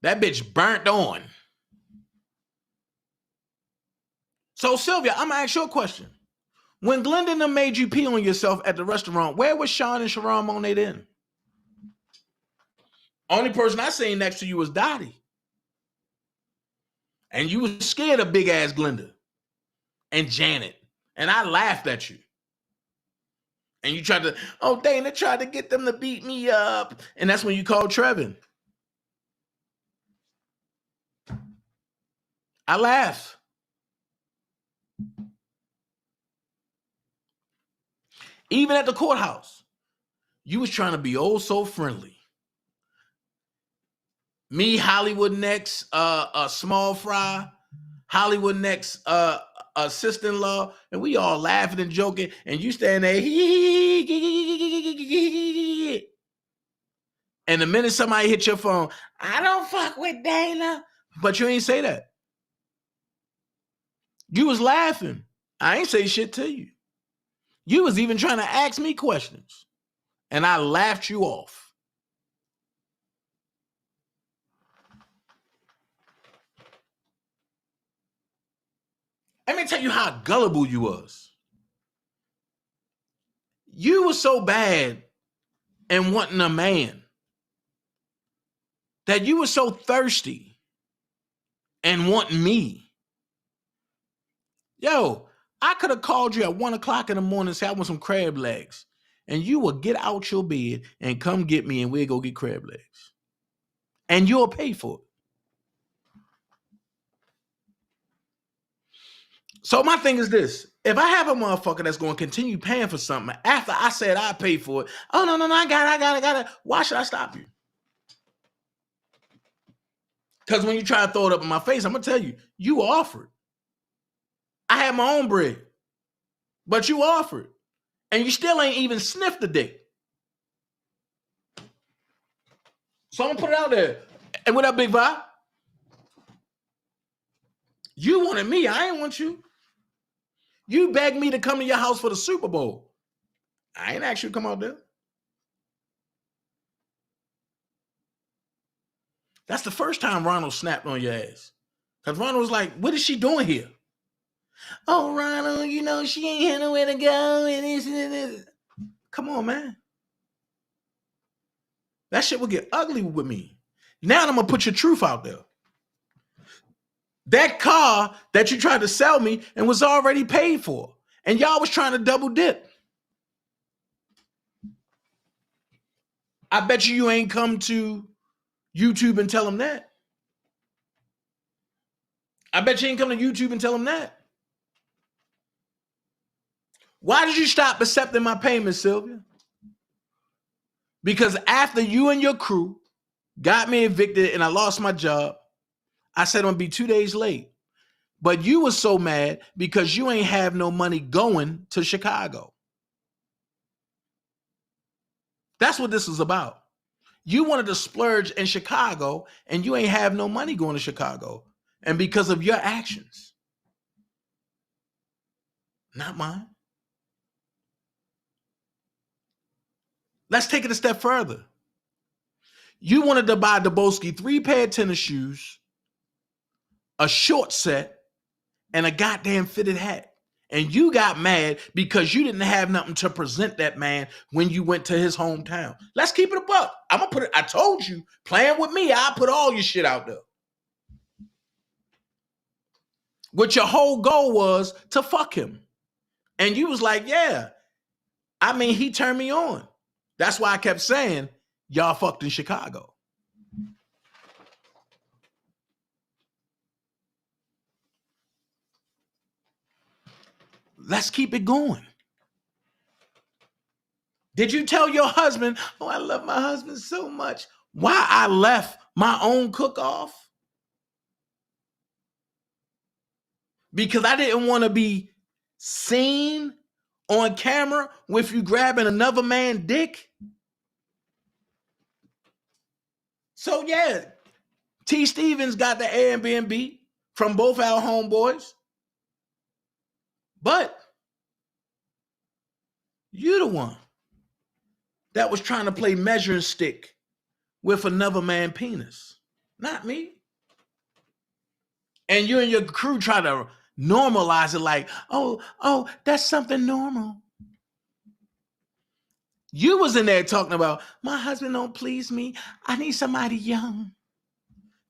That bitch burnt on. So Sylvia, I'm going to ask you a question. When Glenda and them made you pee on yourself at the restaurant, where was Sean and Sharon Monet then? Only person I seen next to you was Dottie. And you was scared of big ass Glenda and Janet. And I laughed at you. And you tried to, Dana tried to get them to beat me up. And that's when you called Trevin. I laughed. Even at the courthouse, you was trying to be so friendly. Me, Hollywood Next, a small fry, Hollywood Next, sister-in-law, and we all laughing and joking, and you stand there, and the minute somebody hit your phone, I don't fuck with Dana, but you ain't say that. You was laughing. I ain't say shit to you. You was even trying to ask me questions, and I laughed you off. Let me tell you how gullible you was. You were so bad and wanting a man that you were so thirsty and wanting me. Yo, I could have called you at 1 o'clock in the morning and said, I want some crab legs. And you will get out your bed and come get me and we'll go get crab legs. And you'll pay for it. So my thing is this. If I have a motherfucker that's going to continue paying for something after I said I paid for it, oh, no, I got it. Why should I stop you? Because when you try to throw it up in my face, I'm going to tell you, you offered. I had my own bread, but you offered. And you still ain't even sniffed the dick. So I'm going to put it out there. And what up, Big Vibe? You wanted me. I ain't want you. You begged me to come to your house for the Super Bowl. I ain't asked you to come out there. That's the first time Ronald snapped on your ass. Because Ronald was like, what is she doing here? Oh, Ronald, you know, she ain't had nowhere to go. And this and this. Come on, man. That shit will get ugly with me. Now I'm going to put your truth out there. That car that you tried to sell me and was already paid for. And y'all was trying to double dip. I bet you ain't come to YouTube and tell them that. I bet you ain't come to YouTube and tell them that. Why did you stop accepting my payments, Sylvia? Because after you and your crew got me evicted and I lost my job, I said I'm going to be 2 days late. But you was so mad because you ain't have no money going to Chicago. That's what this is about. You wanted to splurge in Chicago and you ain't have no money going to Chicago. And because of your actions. Not mine. Let's take it a step further. You wanted to buy Daboski 3 pair of tennis shoes, a short set, and a goddamn fitted hat. And you got mad because you didn't have nothing to present that man when you went to his hometown. Let's keep it a buck. I'm going to put it, I told you, playing with me, I'll put all your shit out there. Which your whole goal was to fuck him. And you was like, yeah. I mean, he turned me on. That's why I kept saying, y'all fucked in Chicago. Let's keep it going. Did you tell your husband, oh, I love my husband so much, why I left my own cook-off? Because I didn't want to be seen on camera with you grabbing another man's dick? So yeah, T. Stevens got the Airbnb from both our homeboys. But you the one that was trying to play measuring stick with another man's penis, not me. And you and your crew try to normalize it like, oh, that's something normal. You was in there talking about, my husband don't please me. I need somebody young.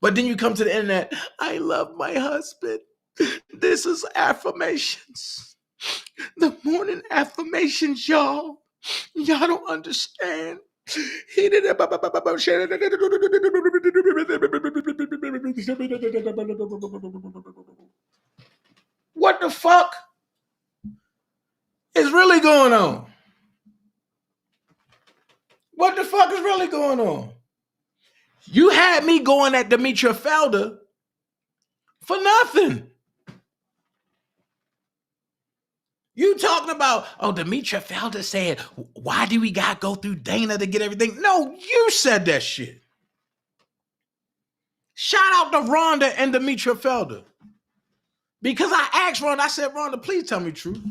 But then you come to the internet, I love my husband. This is affirmations. The morning affirmations, y'all. Y'all don't understand. He did it. What the fuck is really going on? What the fuck is really going on? You had me going at Demetria Felder for nothing. You talking about, oh, Demetria Felder said, why do we got to go through Dana to get everything? No, you said that shit. Shout out to Rhonda and Demetria Felder. Because I asked Rhonda, I said, Rhonda, please tell me the truth.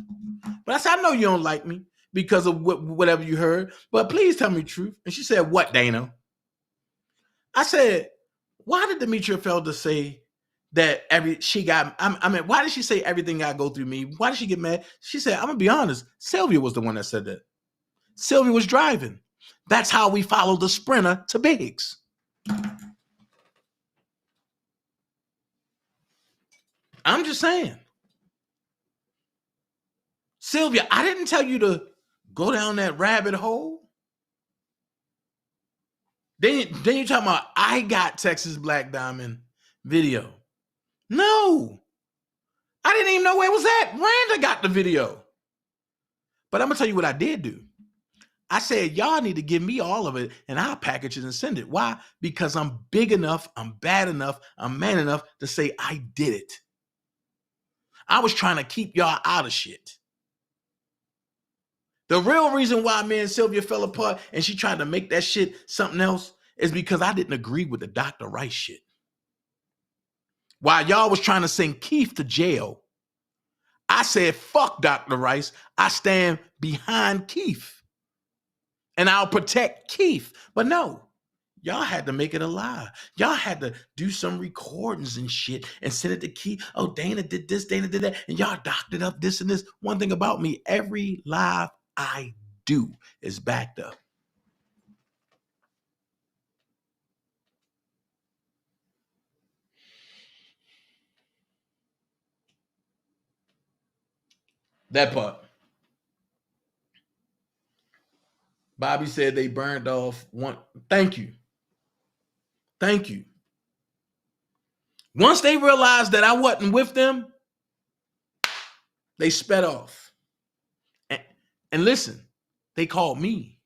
But I said, I know you don't like me because of whatever you heard, but please tell me the truth. And she said, what, Dana? I said, why did Demetria Felder say that why did she say everything got to go through me? Why did she get mad? She said, I'm going to be honest, Sylvia was the one that said that. Sylvia was driving. That's how we followed the Sprinter to Biggs. I'm just saying. Sylvia, I didn't tell you to go down that rabbit hole. Then you talking about I got Texas Black Diamond video. No. I didn't even know where it was at. Randa got the video. But I'm going to tell you what I did do. I said, y'all need to give me all of it and I'll package it and send it. Why? Because I'm big enough, I'm bad enough, I'm man enough to say I did it. I was trying to keep y'all out of shit. The real reason why me and Sylvia fell apart and she tried to make that shit something else is because I didn't agree with the Dr. Rice shit. While y'all was trying to send Keith to jail, I said, fuck Dr. Rice. I stand behind Keith. And I'll protect Keith. But no, y'all had to make it a lie. Y'all had to do some recordings and shit and send it to Keith. Oh, Dana did this, Dana did that. And y'all doctored up this and this. One thing about me, every live I do is backed up. That part. Bobby said they burned off one. Thank you. Thank you. Once they realized that I wasn't with them, they sped off. And listen, they called me.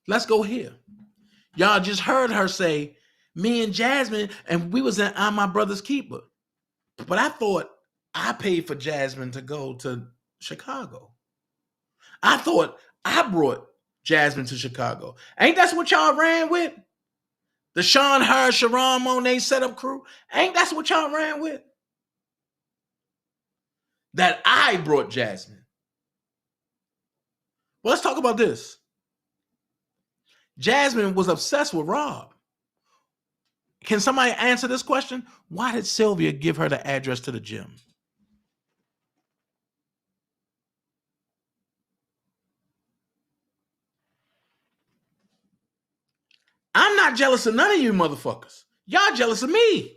Let's go here. Y'all just heard her say, me and Jasmine, and we was in I'm My Brother's Keeper. But I thought I paid for Jasmine to go to Chicago. I thought I brought Jasmine to Chicago. Ain't that what y'all ran with? The Sean Hurd, Sharon Monet setup crew? Ain't that what y'all ran with? That I brought Jasmine. Well, let's talk about this. Jasmine was obsessed with Rob. Can somebody answer this question? Why did Sylvia give her the address to the gym? I'm not jealous of none of you motherfuckers. Y'all jealous of me.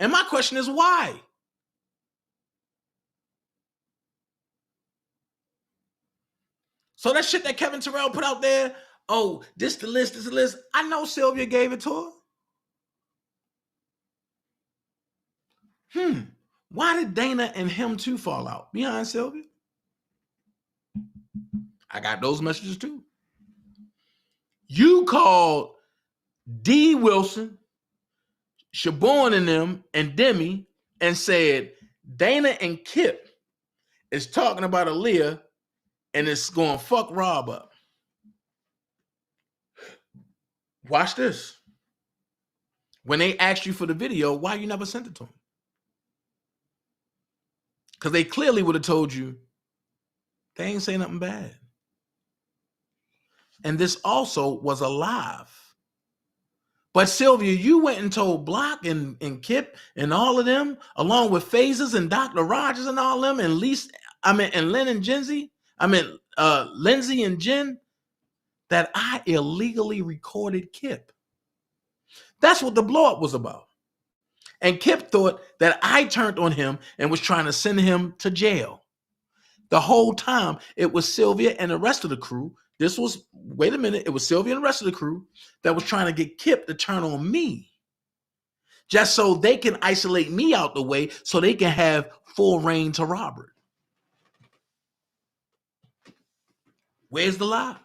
And my question is why? So that shit that Kevin Terrell put out there, oh, this the list, this the list. I know Sylvia gave it to her. Why did Dana and him too fall out behind Sylvia? I got those messages too. You called D. Wilson, Shabourne and them, and Demi, and said Dana and Kip is talking about Aaliyah and it's going to fuck Rob up. Watch this. When they asked you for the video, why you never sent it to them? Because they clearly would have told you they ain't say nothing bad. And this also was alive. But Sylvia, you went and told Block and Kip and all of them, along with Phases and Dr. Rogers and all them, and Lynn and Lindsay and Jen, that I illegally recorded Kip. That's what the blow up was about. And Kip thought that I turned on him and was trying to send him to jail. The whole time it was Sylvia and the rest of the crew. It was Sylvia and the rest of the crew that was trying to get Kip to turn on me. Just so they can isolate me out the way so they can have full reign to Robert. Where's the lie?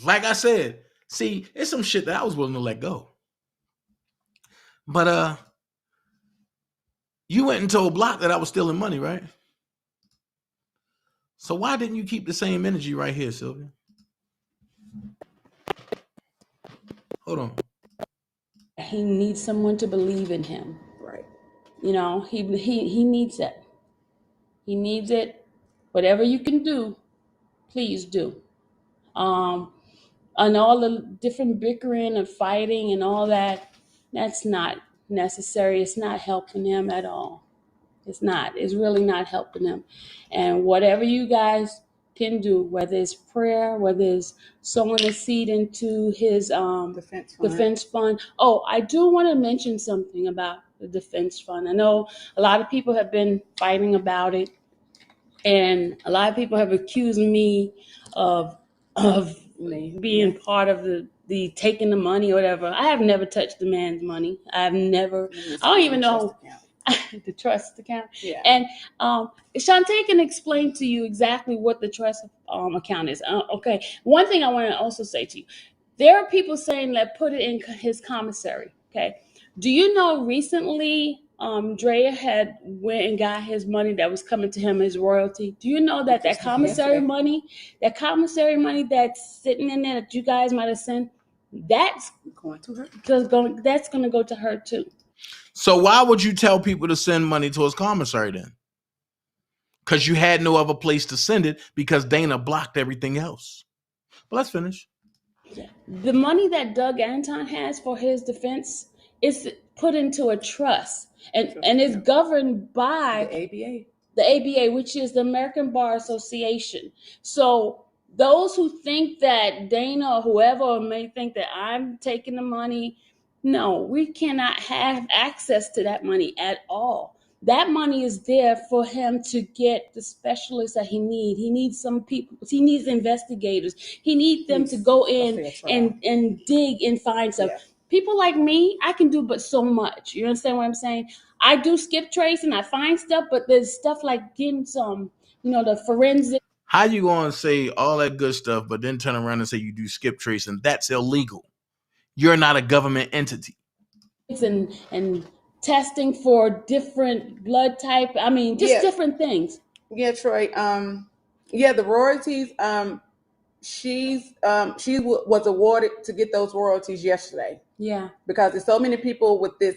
Like I said, see, it's some shit that I was willing to let go. But you went and told Block that I was stealing money, right? So why didn't you keep the same energy right here, Sylvia? Hold on. He needs someone to believe in him. Right. You know, he needs it. He needs it. Whatever you can do, please do. And all the different bickering and fighting and all that, that's not necessary. It's not helping him at all. It's not. It's really not helping him. And whatever you guys can do, whether it's prayer, whether it's sowing a seed into his defense fund. Oh, I do want to mention something about the defense fund. I know a lot of people have been fighting about it, and a lot of people have accused me of being part of the taking the money or whatever. I have never touched the man's money. I don't even know. The trust account. Yeah. And Shantae can explain to you exactly what the trust account is. Okay. One thing I want to also say to you, there are people saying that put it in his commissary. Okay. Do you know recently Drea had went and got his money that was coming to him as royalty? Do you know that commissary money that's sitting in there that you guys might have sent, that's going to her? That's going to go to her too. So why would you tell people to send money to his commissary then? Because you had no other place to send it because Dana blocked everything else. But let's finish. The money that Doug Anton has for his defense is put into a trust and is governed by the ABA, which is the American Bar Association. So those who think that Dana or whoever may think that I'm taking the money, no, we cannot have access to that money at all. That money is there for him to get the specialists that he needs. He needs some people. He needs investigators. He needs them to go in and dig and find stuff. Yeah. People like me, I can do but so much. You understand what I'm saying? I do skip trace and I find stuff, but there's stuff like getting some, the forensic. How you going to say all that good stuff, but then turn around and say you do skip trace, and that's illegal? You're not a government entity. And testing for different blood type. I mean, just different things. Yeah, Troy. The royalties. She was awarded to get those royalties yesterday. Yeah. Because there's so many people with this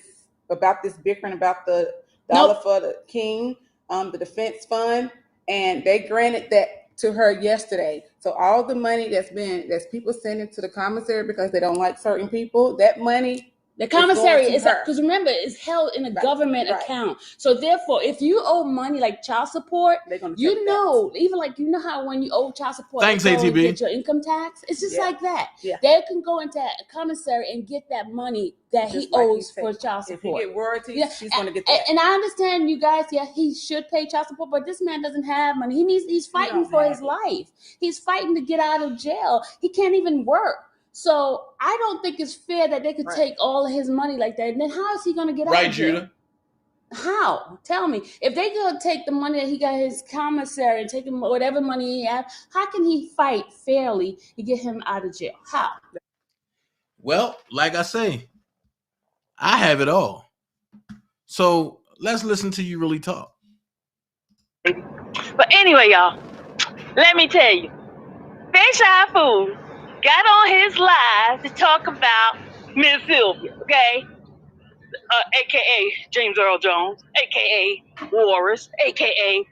bickering about the dollar for the king, the defense fund, and they granted that to her yesterday. So all the money that's people sending to the commissary because they don't like certain people, that money The commissary going to is her. because remember, it's held in a Right, government right. account. So therefore, if you owe money like child support, They're gonna you take know, even like you know how when you owe child support, Thanks, they go and ATB. get your income tax. It's just Yeah. like that. Yeah. They can go into a commissary and get that money that Just he like owes said, for child if support. he get royalties, Yeah, she's gonna get that. And I understand you guys. Yeah, he should pay child support, but this man doesn't have money. He's fighting don't for have his it. life. He's fighting to get out of jail. He can't even work. So I don't think it's fair that they could Right. take all of his money like that. And then how is he going to get out Right, of jail? Judah? How? Tell me. If they go take the money that he got his commissary and take him whatever money he has, how can he fight fairly to get him out of jail? How? Well, like I say, I have it all. So let's listen to you really talk. But anyway, y'all, let me tell you, Fish Eye Food got on his live to talk about Miss Sylvia, okay? AKA James Earl Jones, AKA Walrus, AKA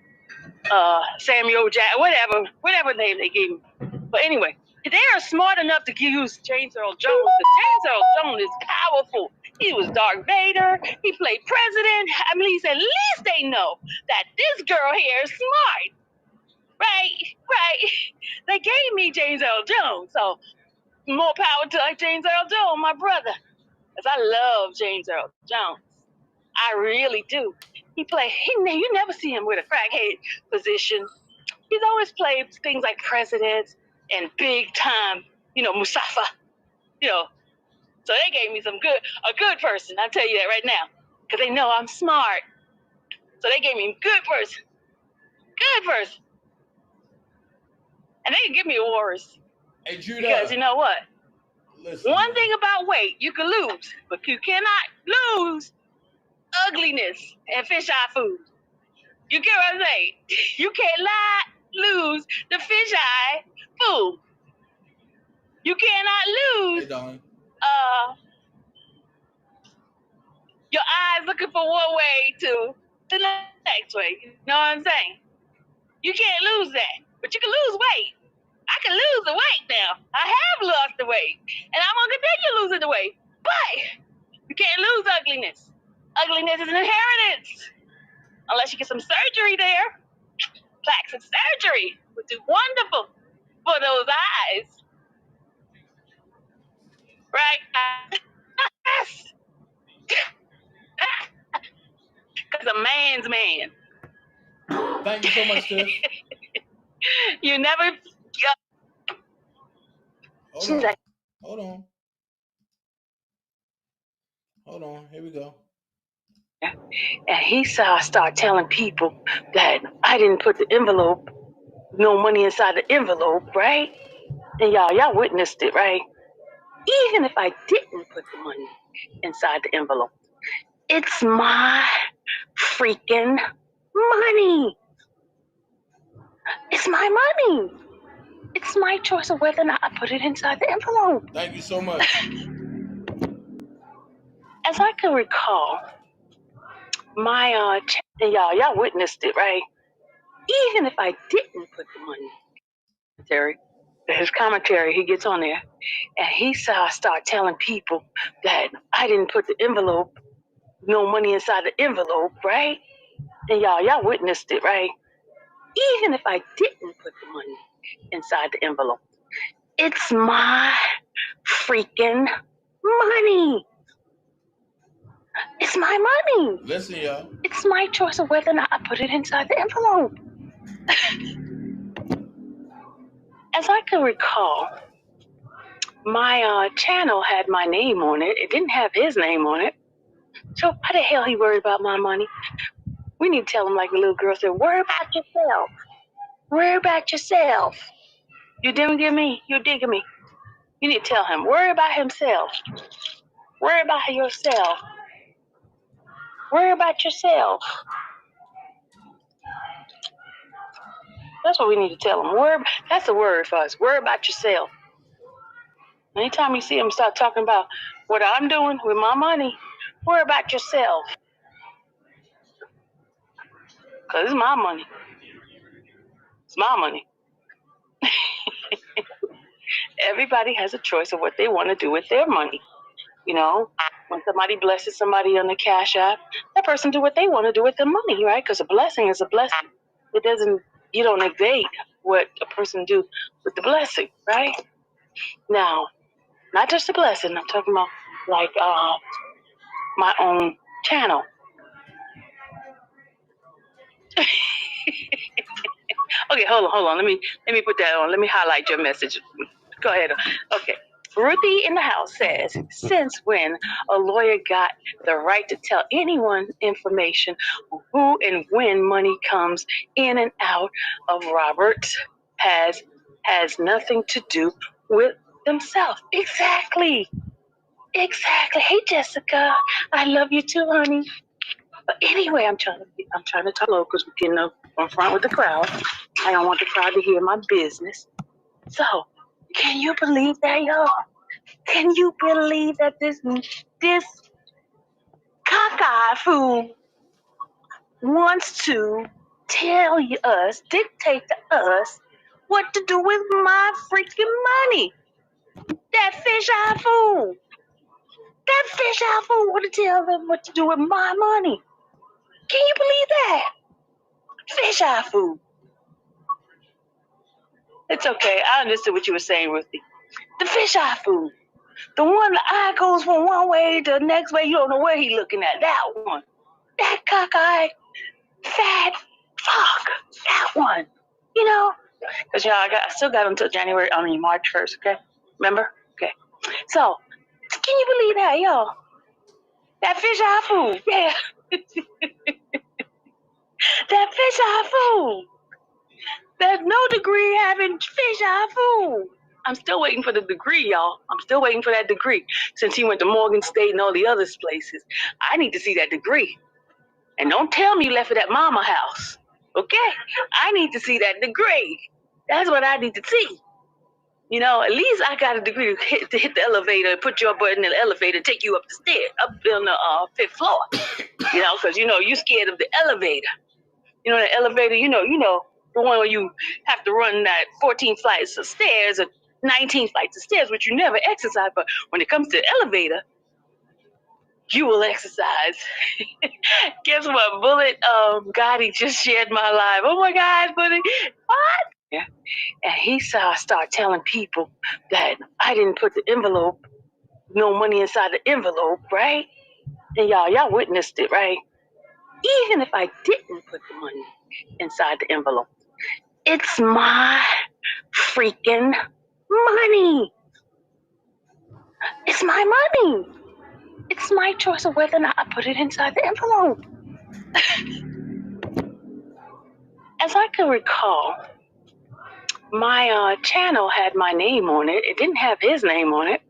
Samuel Jack, whatever name they gave him. But anyway, they are smart enough to use James Earl Jones, because James Earl Jones is powerful. He was Darth Vader. He played president. I mean, at least they know that this girl here is smart. Right. They gave me James Earl Jones, so more power to James Earl Jones, my brother. Because I love James Earl Jones. I really do. You never see him with a crackhead position. He's always played things like presidents and big time, Mustafa, So they gave me a good person. I'll tell you that right now. Because they know I'm smart. So they gave me a good person. And they can give me awards. Hey, Judah. Because you know what? Listen, One thing about weight, you can lose. But you cannot lose ugliness and fish eye food. You get what I'm saying? You cannot lose the fish eye food. You cannot lose your eyes looking for one way to the next way. You know what I'm saying? You can't lose that. But you can lose weight. I can lose the weight now. I have lost the weight. And I'm going to continue losing the weight. But you can't lose ugliness. Ugliness is an inheritance. Unless you get some surgery there. Plastic surgery would do wonderful for those eyes. Right? Yes. Because a man's man. Thank you so much, Tiff. You never. Hold on. Here we go. And he start telling people that I didn't put the envelope, no money inside the envelope, right? And y'all witnessed it, right? Even if I didn't put the money inside the envelope, it's my freaking money. It's my money. It's my choice of whether or not I put it inside the envelope. Thank you so much. As I can recall, my and y'all witnessed it, right? Even if I didn't put the money, his commentary, he gets on there, and he start telling people that I didn't put the envelope, no money inside the envelope, right? And y'all witnessed it, right? Even if I didn't put the money inside the envelope, it's my freaking money. It's my money. Listen, y'all. It's my choice of whether or not I put it inside the envelope. As I can recall, my channel had my name on it. It didn't have his name on it. So why the hell he worried about my money? We need to tell him like the little girl said, worry about yourself. Worry about yourself. You digging me? You digging me? You need to tell him, worry about himself. Worry about yourself. Worry about yourself. That's what we need to tell him. That's the word for us. Worry about yourself. Anytime you see him start talking about what I'm doing with my money, worry about yourself. Because it's my money. It's my money. Everybody has a choice of what they want to do with their money. You know, when somebody blesses somebody on the Cash App, that person do what they want to do with their money, right? Because a blessing is a blessing. It doesn't, you don't negate what a person do with the blessing, right? Now, not just a blessing. I'm talking about like my own channel. Okay, hold on. Let me put that on. Let me highlight your message. Go ahead. Okay. Ruthie in the house says, since when a lawyer got the right to tell anyone information on who and when money comes in and out of Robert has nothing to do with themselves. Exactly. Hey, Jessica. I love you too, honey. But anyway, I'm trying to talk low because we're getting up in front with the crowd. I don't want the crowd to hear my business. So, can you believe that, y'all? Can you believe that this cockeyed fool wants to tell us, dictate to us what to do with my freaking money? That fish-eyed fool. That fish-eyed fool want to tell them what to do with my money. Can you believe that? Fish-eyed fool. It's okay. I understood what you were saying, Ruthie. The fish-eye fool. The one the eye goes from one way to the next way. You don't know where he looking at. That one. That cockeyed, fat fuck. That one. You know? Because, y'all, I still got until March 1st, okay? Remember? Okay. So, can you believe that, y'all? That fish-eye fool. Yeah. That fish-eye fool. That no degree having fish-eye fool. I'm still waiting for the degree, y'all. I'm still waiting for that degree. Since he went to Morgan State and all the other places, I need to see that degree. And don't tell me you left it at mama house, okay? I need to see that degree. That's what I need to see. You know, at least I got a degree to hit the elevator and put your butt in the elevator and take you up the stairs, up on the 5th floor. You know, because, you know, you're scared of the elevator. You know, the elevator, you know, the one where you have to run that 14 flights of stairs or 19 flights of stairs, which you never exercise. But when it comes to the elevator, you will exercise. Guess what? Bullet Gotti just shared my life. Oh my God, Bullet. What? Yeah. And he start telling people that I didn't put the envelope, no money inside the envelope, right? And y'all witnessed it, right? Even if I didn't put the money inside the envelope, it's my freaking money. It's my money. It's my choice of whether or not I put it inside the envelope. As I can recall, my channel had my name on it. It didn't have his name on it.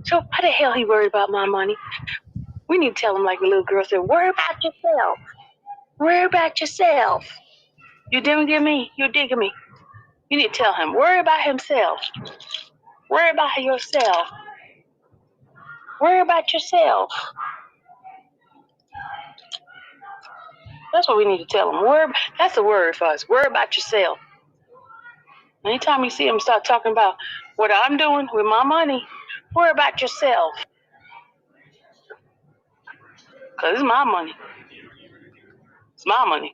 So why the hell he worried about my money? We need to tell him like the little girl said, worry about yourself. Worry about yourself. You digging me? You digging me? You need to tell him, worry about himself. Worry about yourself. Worry about yourself. That's what we need to tell him. That's the word for us. Worry about yourself. Anytime you see him start talking about what I'm doing with my money, worry about yourself. Because it's my money. It's my money.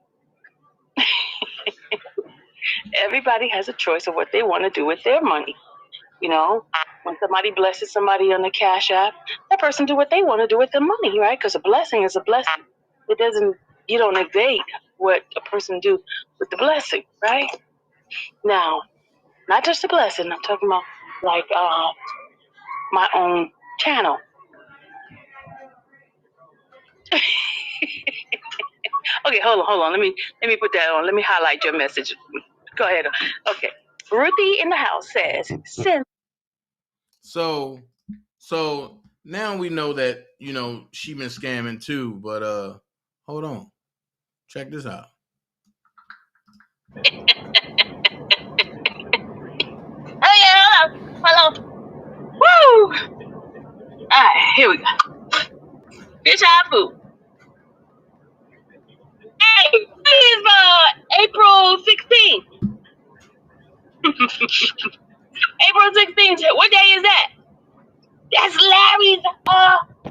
Everybody has a choice of what they want to do with their money. You know, when somebody blesses somebody on the Cash App, that person do what they want to do with their money, right? Because a blessing is a blessing. It doesn't, you don't negate what a person do with the blessing, right? Now, not just a blessing. I'm talking about like my own channel. Okay, hold on. Let me put that on. Let me highlight your message. Go ahead. Okay. Ruthie in the house says, since. So now we know that, you know, she been scamming too, but hold on. Check this out. Oh yeah, hello. Woo! Alright, here we go. Bitch, I food. Hey, it's April 16th. April 16th. What day is that? That's Larry's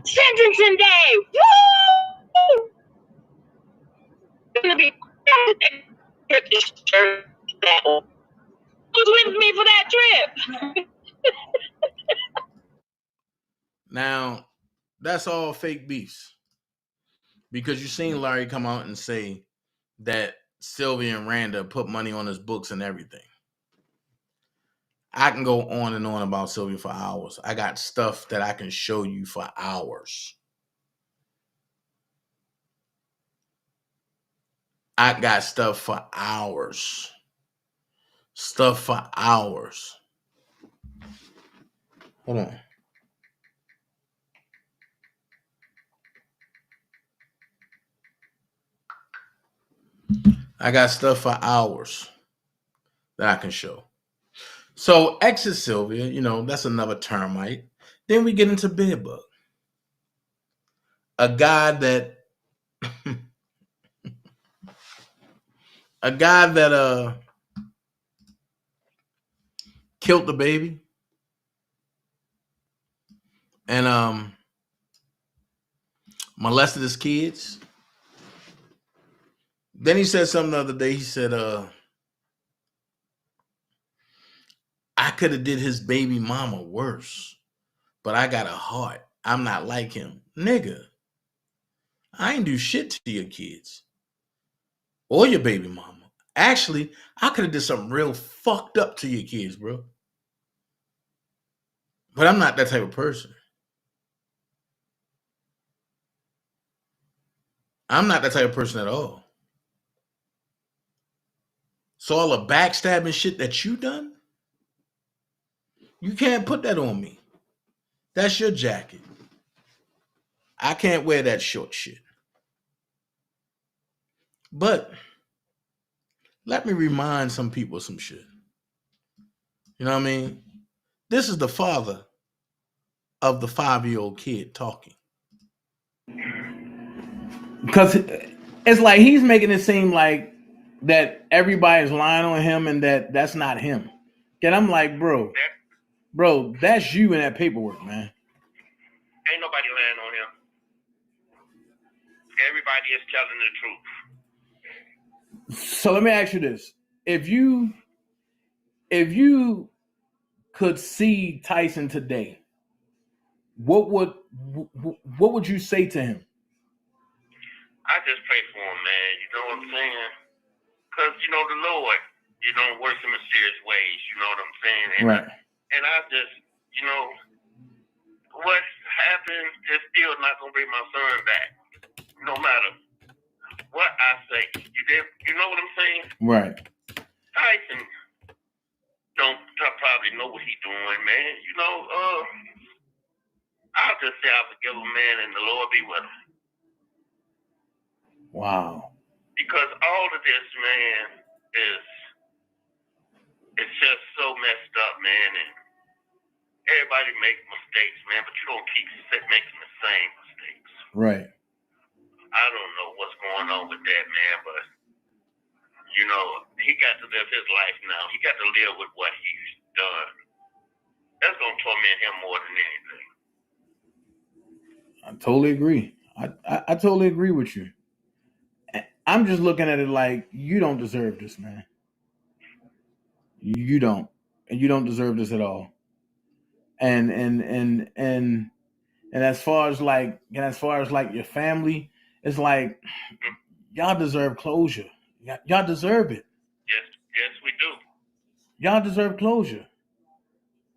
Sentencing day. Woo! Gonna be who's with me for that trip? Now, that's all fake beefs. Because you seen Larry come out and say that Sylvia and Randa put money on his books and everything. I can go on and on about Sylvia for hours. I got stuff that I can show you for hours. I got stuff for hours. Stuff for hours. Hold on. I got stuff for hours that I can show. So exit Sylvia, you know, that's another termite. Then we get into Bedbug. A guy that killed the baby and molested his kids. Then he said something the other day. He said, I could have did his baby mama worse, but I got a heart. I'm not like him. Nigga, I ain't do shit to your kids or your baby mama. Actually, I could have did something real fucked up to your kids, bro. But I'm not that type of person. I'm not that type of person at all. So all the backstabbing shit that you done, you can't put that on me. That's your jacket. I can't wear that short shit. But let me remind some people some shit. You know what I mean? This is the father of the 5-year-old kid talking. Because it's like he's making it seem like that everybody's lying on him and that's not him. And I'm like, bro, that's you in that paperwork, man. Ain't nobody lying on him. Everybody is telling the truth. So let me ask you this. If you could see Tyson today, what would you say to him? I just pray for him, man. You know what I'm saying? Because, you know, the Lord, you know, works in mysterious ways. You know what I'm saying? And Right. And I just, you know, what happened is still not going to bring my son back. No matter what I say. You know what I'm saying? Right. Tyson don't probably know what he's doing, man. You know, I'll just say I forgive him, man, and the Lord be with him. Wow. Because all of this, man, it's just so messed up, man, and everybody makes mistakes, man, but you don't keep making the same mistakes. Right. I don't know what's going on with that, man, but, you know, he got to live his life now. He got to live with what he's done. That's going to torment him more than anything. I totally agree. I totally agree with you. I'm just looking at it like you don't deserve this, man. You don't. And you don't deserve this at all. And as far as like your family, it's like y'all deserve closure. Y'all deserve it. Yes, we do. Y'all deserve closure.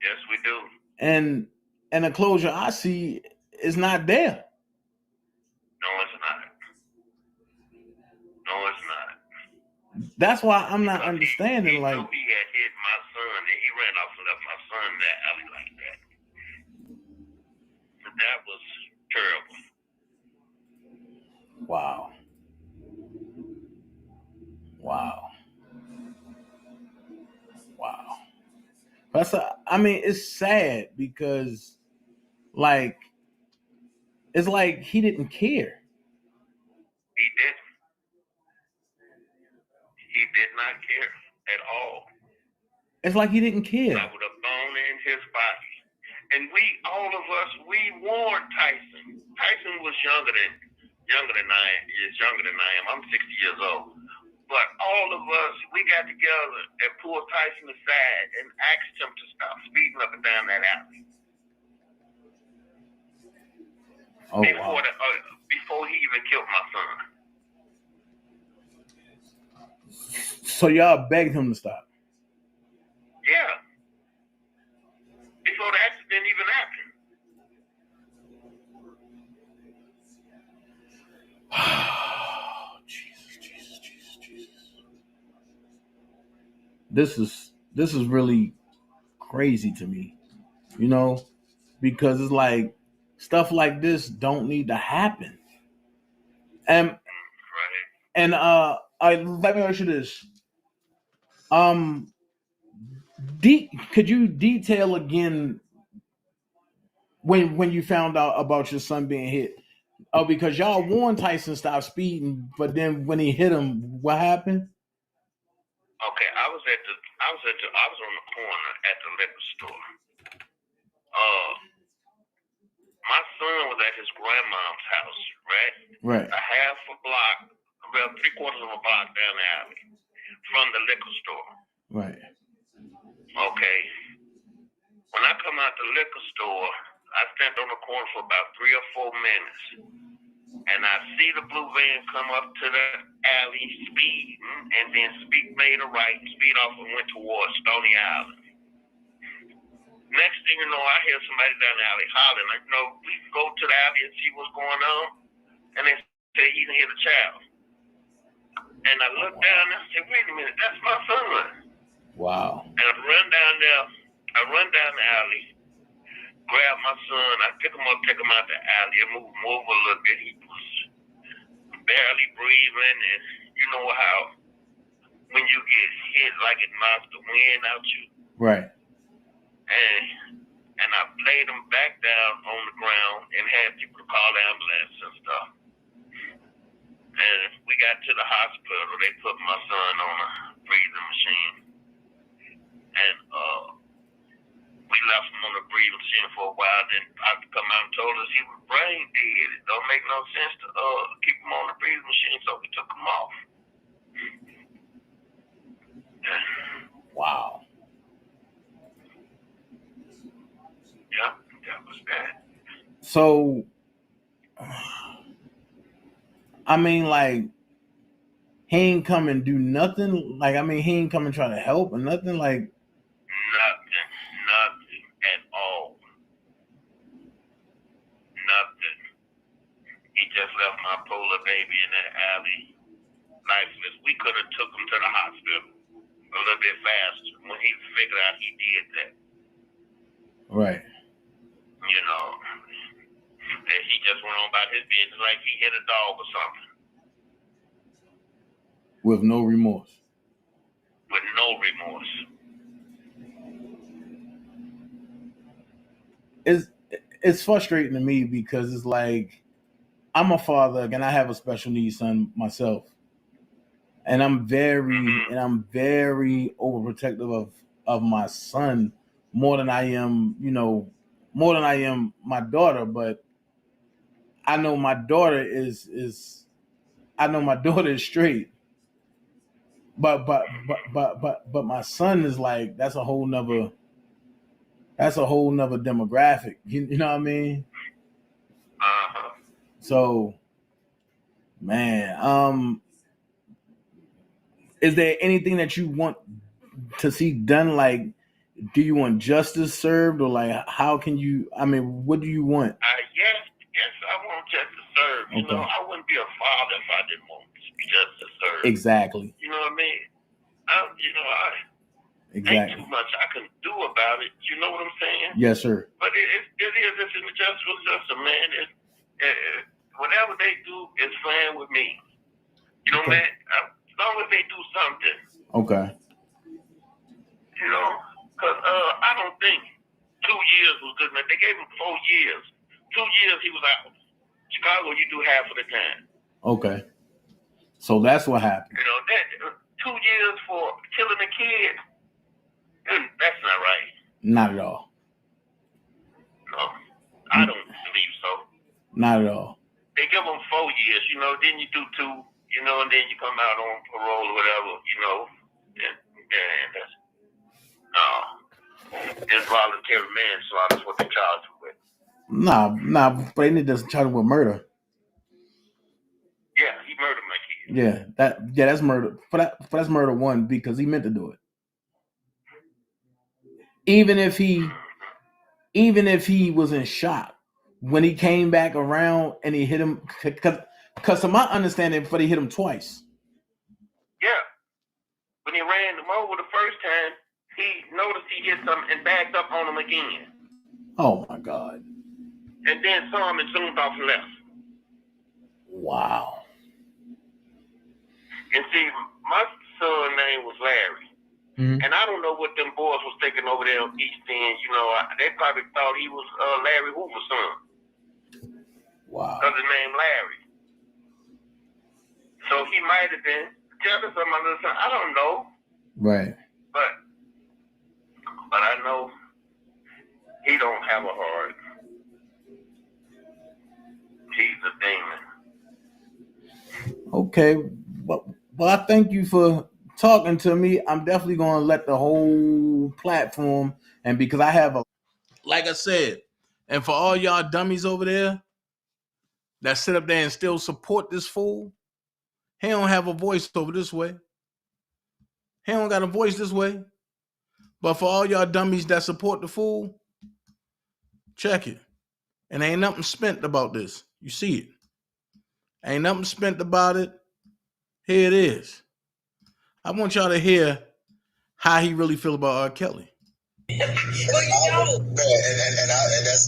Yes, we do. And the closure I see is not there. No, it's not. No, it's not. That's why I'm not Because understanding. He like, knew he had hit my son, and he ran off and left my son in that alley like that. And that was terrible. wow. I mean, it's sad because, like, it's like he didn't care. He didn't. He did not care at all. It's like he didn't care. I would have gone in his body And all of us, we warned Tyson. Tyson was younger than I am. Is younger than I am. I'm 60 years old. But all of us, we got together and pulled Tyson aside and asked him to stop speeding up and down that alley. Oh, wow. Before he even killed my son. So y'all begged him to stop? Yeah. Before the accident even happened. Jesus. This is really crazy to me, you know, because it's like stuff like this don't need to happen. And let me ask you this. Could you detail again when you found out about your son being hit? Oh, because y'all warned Tyson stop speeding, but then when he hit him, what happened? Okay, I was on the corner at the liquor store. My son was at his grandma's house, right? Right. A half a block, well, 3/4 of a block down the alley from the liquor store. Right. Okay. When I come out the liquor store, I stand on the corner for about 3 or 4 minutes. And I see the blue van come up to the alley speeding, and then made a right, speed off and went towards Stony Island. Next thing you know, I hear somebody down the alley hollering, like, we can go to the alley and see what's going on. And they say he didn't hit a child. And I look down and I say, wait a minute, that's my son. Wow. And I run down there, the alley, grab my son, I pick him up, take him out the alley, and move him over a little bit. He was barely breathing, and you know how when you get hit, like it knocks the wind out you. Right. And I laid him back down on the ground and had people to call the ambulance and stuff. And we got to the hospital, they put my son on a breathing machine. And we left him on the breathing machine for a while. Then doctor come out and told us he was brain dead. It don't make no sense to keep him on the breathing machine, so we took him off. Wow. Yeah, that was bad. So, I mean, like, he ain't come and do nothing. Like, I mean, he ain't come and try to help or nothing. Like, nothing at all. Nothing. He just left my polar baby in that alley, lifeless. We could have took him to the hospital a little bit faster when he figured out he did that. right. You know, and he just went on about his business like he hit a dog or something. With no remorse. With no remorse. It's frustrating to me because it's like I'm a father and I have a special needs son myself, and I'm very overprotective of my son more than I am, more than I am my daughter. But I know my daughter is straight. But my son is like that's a whole nother demographic. You know what I mean? Uh-huh. So, man, is there anything that you want to see done? Like, do you want justice served, or like, how can you? I mean, what do you want? Yes, I want justice served. Okay. You know, I wouldn't be a father if I didn't want justice served. Exactly. You know what I mean? Exactly. Ain't too much I can do about it. You know what I'm saying? Yes, sir. But it is it's an injustice, man. Whatever they do is fine with me. You know, Okay. man. As long as they do something. Okay. You know, because I don't think 2 years was good enough. They gave him 4 years. 2 years he was out. Chicago, you do half of the time. Okay. So that's what happened. You know, that 2 years for killing a kid, that's not right. Not at all. Not at all. They give them 4 years, you know, then you do 2, you know, and then you come out on parole or whatever, you know. And that's, involuntary manslaughter is what they charge him with. Nah, but they need to charge him with murder. Yeah, he murdered my kid. Yeah, that's murder. But that's murder 1 because he meant to do it. Even if he was in shock when he came back around and he hit him, because to my understanding, but he hit him twice. Yeah, when he ran him over the first time, he noticed he hit something and backed up on him again. Oh my God! And then saw him and zoomed off and left. Wow. And see, my son's name was Larry. Mm-hmm. And I don't know what them boys was thinking over there on East End. You know, they probably thought he was Larry Hoover's son. Wow. Because his name Larry. So he might have been jealous of my little son. I don't know. Right. But I know he don't have a heart. He's a demon. Okay. Well, I thank you for talking to me. I'm definitely going to let the whole platform, and because I have like I said, and for all y'all dummies over there that sit up there and still support this fool, he don't have a voice over this way. He don't got a voice this way. But for all y'all dummies that support the fool, check it. And ain't nothing spent about this. You see it. Ain't nothing spent about it. Here it is. I want y'all to hear how he really feel about R. Kelly. And that's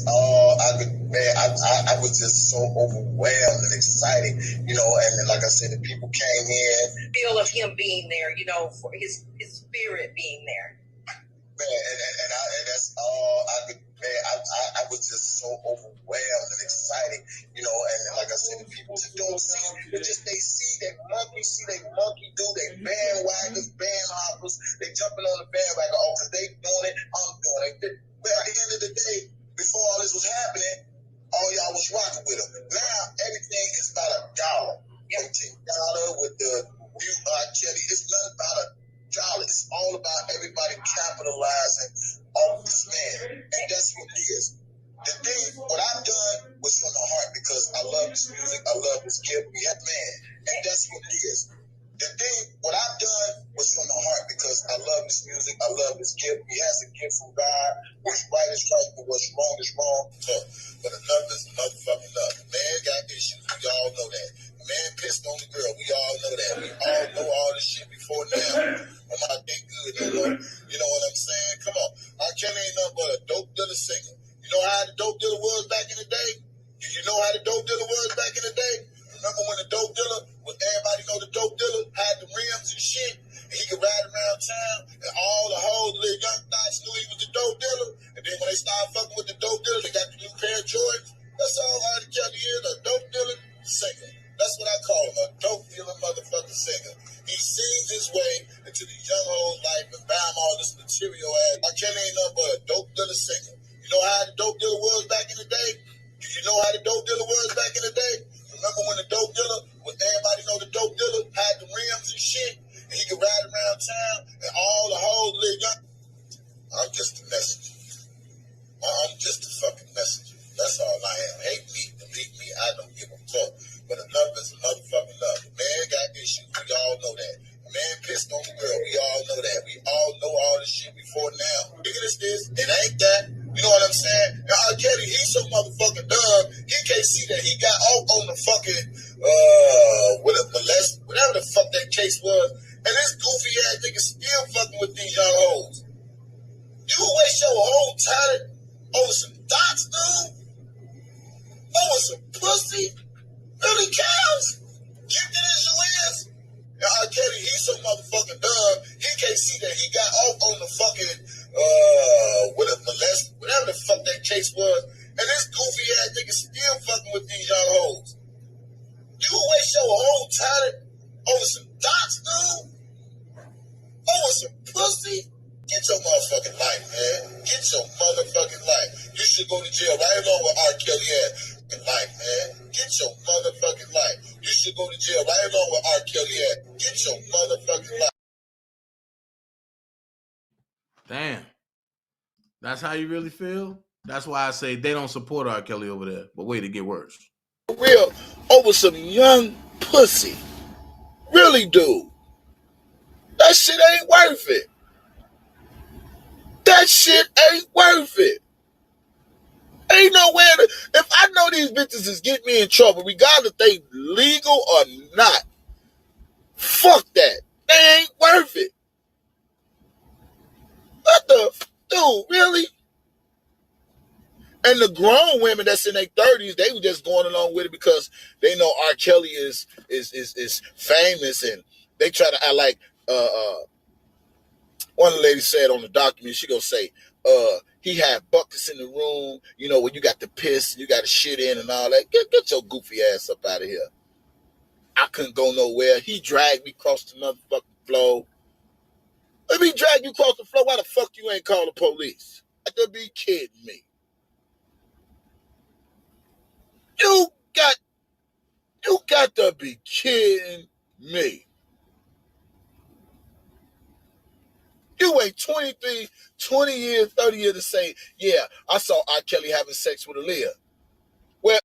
all I could, man. I was just so overwhelmed and excited, you know. And like I said, the people came in. Feel of him being there, you know, for his spirit being there. Man, and that's all I could, man. I was just so overwhelmed and excited, you know. And like I said, the people just don't see it. Just they see that monkey, do they bandwagoners, band hoppers. They jumping on the bandwagon. Oh, because they doing it, I'm doing it. But at the end of the day, before all this was happening, all y'all was rocking with them. Now everything is about $1. $15 with the new R. Kelly. It's not about $1. It's all about everybody capitalizing on this man, and that's what it is. The thing, what I've done was from the heart because I love this music, I love this gift. We have man, and that's what it is. The thing, what I've done was from the heart because I love this music, I love this gift. He has a gift from God. What's right is right, but what's wrong is wrong. But enough is motherfucking enough. Man got issues, we all know that. Man pissed on the girl, we all know that. We all know all this shit before now. I'm not that good, you know what I'm saying? Come on. R. Kelly ain't nothing but a dope dealer singer. You know how the dope dealer was back in the day? You know how the dope dealer was back in the day? Remember when the dope dealer, when everybody know the dope dealer had the rims and shit, and he could ride around town, and all the whole little young thoughts knew he was the dope dealer, and then when they started fucking with the dope dealer, they got the new pair of Jordans. That's all R. Kelly is, a dope dealer singer. That's what I call him, a dope dealer motherfucking singer. He sings his way into the young hoes' life and buy him all this material ass. R. Kelly ain't nothing but a dope dealer singer. You know how the dope dealer was back in the day? You know how the dope dealer was back in the day? Remember when the dope dealer, when everybody know the dope dealer had the rims and shit, and he could ride around town, and all the hoes live young. I'm just a messenger. I'm just a fucking messenger. That's all I am. Hate me, delete me, I don't give a fuck. But enough is motherfucking love. The man got issues, we all know that. The man pissed on the girl, we all know that. We all know all this shit before now. Look at this, it ain't that. You know what I'm saying? And R. Kelly, he's so motherfucking dumb, he can't see that he got off on the fucking, whatever the fuck that case was. And this goofy ass nigga still fucking with these young hoes. You waste your whole talent over some dots, dude? Over some pussy? Really cows? Gifted as you is? And R. Kelly, he's so motherfucking dumb, he can't see that he got off on the fucking, whatever the fuck that case was. And this goofy ass nigga still fucking with these young hoes. You waste your whole talent over some dots, dude? Over some pussy? Get your motherfucking life, man. Get your motherfucking life. You should go to jail right along with R. Kelly at life, man. should go to jail right along with R. Kelly at. Get your motherfucking life. Damn. That's how you really feel? That's why I say they don't support R. Kelly over there. But wait, it get worse. Real over some young pussy. Really, dude. That shit ain't worth it. That shit ain't worth it. Ain't nowhere to, if I know these bitches is getting me in trouble, regardless if they legal or not, fuck that. They ain't worth it. What the, dude, really? And the grown women that's in their 30s, they were just going along with it because they know R. Kelly is famous, and they try to act like one of the ladies said on the document, she gonna say, he had buckets in the room, you know, when you got the piss, you got the shit in and all that. Get your goofy ass up out of here. I couldn't go nowhere. He dragged me across the motherfucking floor. Let me drag you across the floor. Why the fuck you ain't call the police? You got to be kidding me. You got to be kidding me. You wait 20 years, 30 years to say, yeah, I saw R. Kelly having sex with Aaliyah. Well,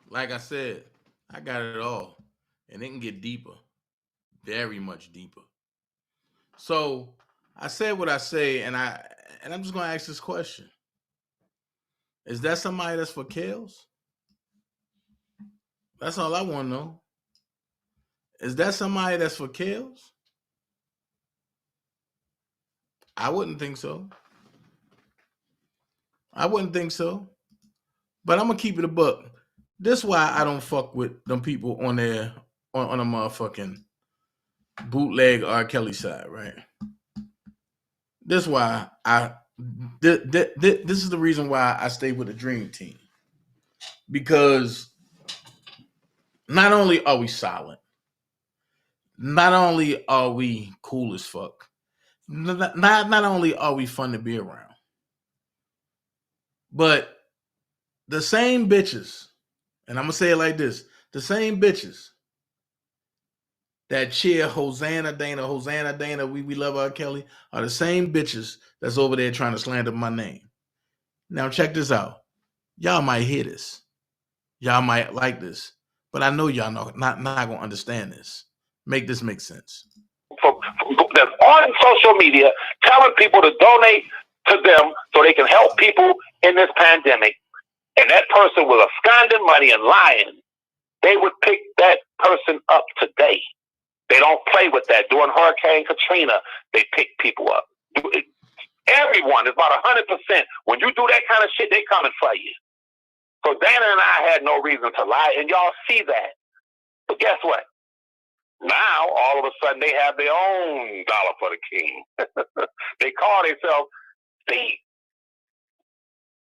like I said, I got it all. And it can get deeper. Very much deeper. So I said what I say, and I'm just gonna ask this question. Is that somebody that's for kills? That's all I want to know. Is that somebody that's for kills? I wouldn't think so. I wouldn't think so. But I'm gonna keep it a buck. This is why I don't fuck with them people on there on a motherfucking bootleg R. Kelly side, right? This is why this is the reason why I stay with the Dream Team. Because not only are we solid, not only are we cool as fuck, not only are we fun to be around, but the same bitches, and I'm gonna say it like this: the same bitches that cheer Hosanna Dana, we love R. Kelly, are the same bitches that's over there trying to slander my name. Now check this out. Y'all might hear this. Y'all might like this. But I know y'all not gonna understand this. Make this make sense. That's on social media telling people to donate to them so they can help people in this pandemic, and that person was absconding money and lying, they would pick that person up today. They don't play with that. During Hurricane Katrina, they pick people up. Everyone is about 100%. When you do that kind of shit, they coming for you. So Dana and I had no reason to lie, and y'all see that. But guess what? Now, all of a sudden, they have their own dollar for the king. They call themselves, see,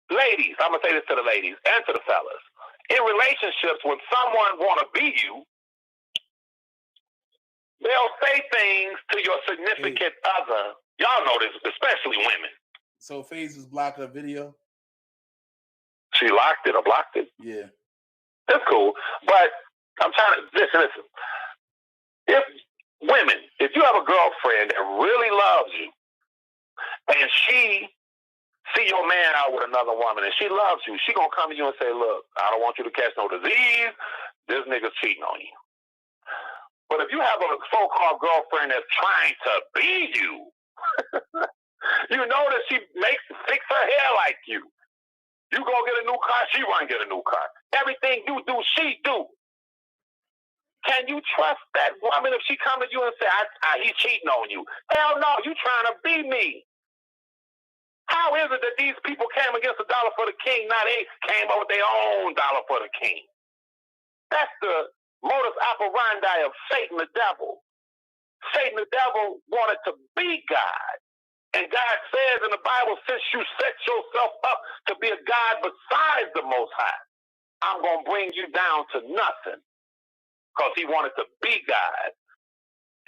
ladies, I'm going to say this to the ladies and to the fellas. In relationships, when someone want to be you, they'll say things to your significant other. Y'all know this, especially women. So FaZe is blocking a video? She locked it or blocked it? Yeah. That's cool. But I'm trying to, listen. If women, if you have a girlfriend that really loves you, and she see your man out with another woman, and she loves you, she gonna come to you and say, look, I don't want you to catch no disease. This nigga's cheating on you. But if you have a so-called girlfriend that's trying to be you, you know that she fix her hair like you. You go get a new car, she run get a new car. Everything you do, she do. Can you trust that woman if she come to you and say, he's cheating on you? Hell no, you trying to be me. How is it that these people came against the dollar for the king, now they came up with their own dollar for the king? That's the modus operandi of Satan the devil. Satan the devil wanted to be God. And God says in the Bible, since you set yourself up to be a God besides the Most High, I'm going to bring you down to nothing. Because he wanted to be God.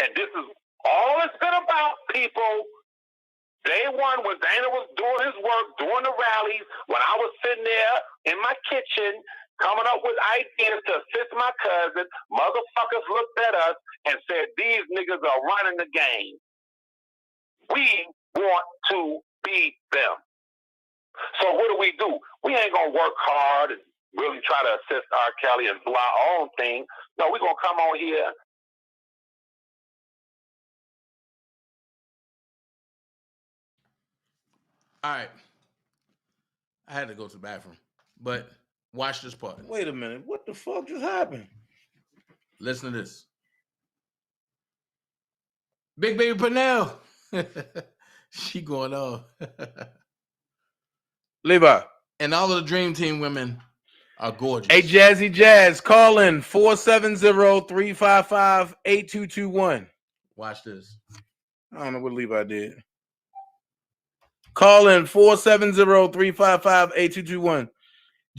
And this is all it's been about, people. Day one, when Dana was doing his work, doing the rallies, when I was sitting there in my kitchen, coming up with ideas to assist my cousin, motherfuckers looked at us and said, these niggas are running the game. We want to beat them. So what do? We ain't going to work hard and really try to assist R. Kelly and do our own thing. No, we're going to come on here. All right. I had to go to the bathroom, but watch this part. Wait a minute. What the fuck just happened? Listen to this. Big Baby Pernell. She going on. Levi. And all of the Dream Team women are gorgeous. Hey, Jazzy Jazz, call in 470-355-8221. Watch this. I don't know what Levi did. Call in 470-355-8221.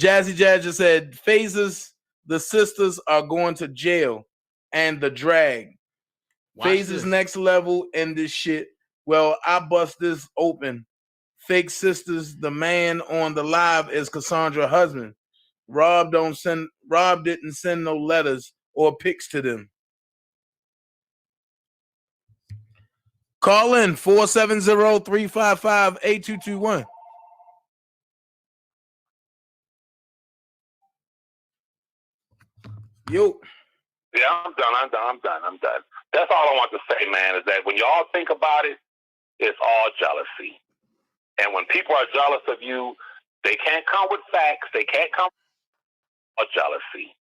Jazzy Jazz just said, Phases, the sisters are going to jail and the drag. Phases next level in this shit. Well, I bust this open. Fake sisters, the man on the live is Cassandra's husband. Rob didn't send no letters or pics to them. Call in 470-355-8221. Yo. Yeah, I'm done. That's all I want to say, man, is that when y'all think about it, it's all jealousy. And when people are jealous of you, they can't come with facts. They can't come with jealousy.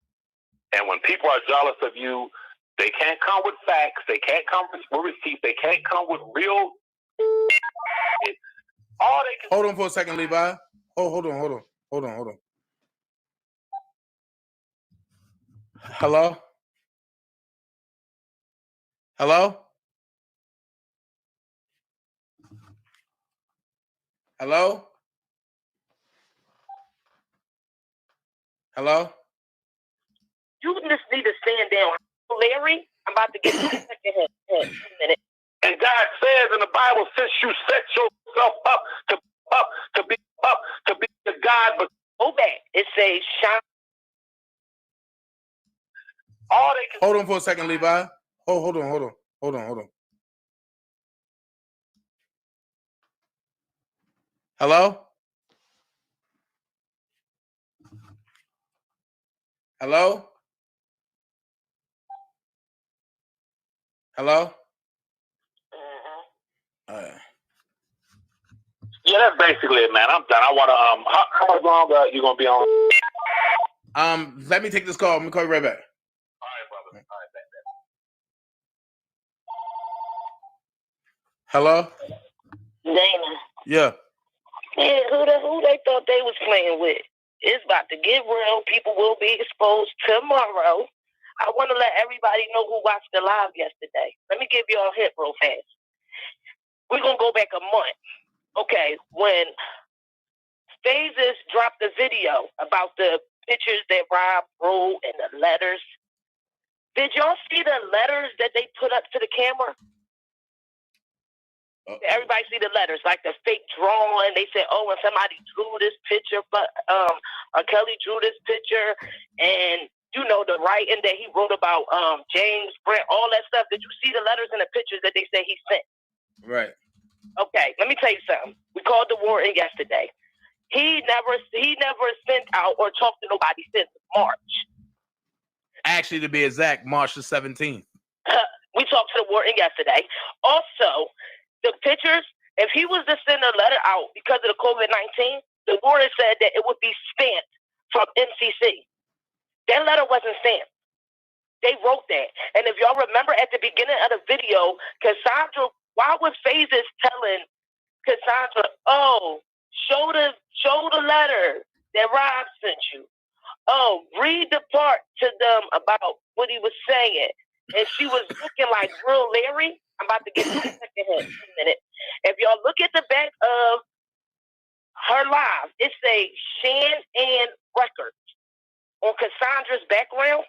And when people are jealous of you, they can't come with facts. They can't come with receipts. They can't come with real. All they can. Hold on for a second, Levi. Hold on. Hello? Hello? Hello? Hello? You just need to stand down. Larry, I'm about to get you a second minute. And God says in the Bible, since you set yourself up to be the God, but go back. It says shine. All they can. Hold on for a second, Levi. Hold on. Hello? Hello? Hello? Yeah, that's basically it, man. I'm done. I want to how long you gonna be on? Let me take this call. I'm gonna call you right back. All right, brother. All right, back. Hello? Dana. Yeah. Yeah, who they thought they was playing with? It's about to get real. People will be exposed tomorrow. I want to let everybody know who watched the live yesterday. Let me give you all a hit real fast. We're going to go back a month. Okay, when Phases dropped the video about the pictures that Rob wrote and the letters, did y'all see the letters that they put up to the camera? Everybody see the letters, like the fake drawing. They said, oh, and somebody drew this picture, but Kelly drew this picture, and you know the writing that he wrote about James Brent, all that stuff. Did you see the letters and the pictures that they said he sent? Right. Okay, let me tell you something. We called the Warden yesterday. He never sent out or talked to nobody since March. Actually, to be exact, March the 17th. We talked to the Warden yesterday. Also, the pictures, if he was to send a letter out because of the COVID-19, the Warden said that it would be stamped from MCC. That letter wasn't stamped. They wrote that. And if y'all remember at the beginning of the video, Cassandra, why was Phases telling Cassandra, oh, show the letter that Rob sent you. Oh, read the part to them about what he was saying. And she was looking like real Larry. I'm about to get to the second hit in a minute. If y'all look at the back of her live, it says Shan Ann Records on Cassandra's background.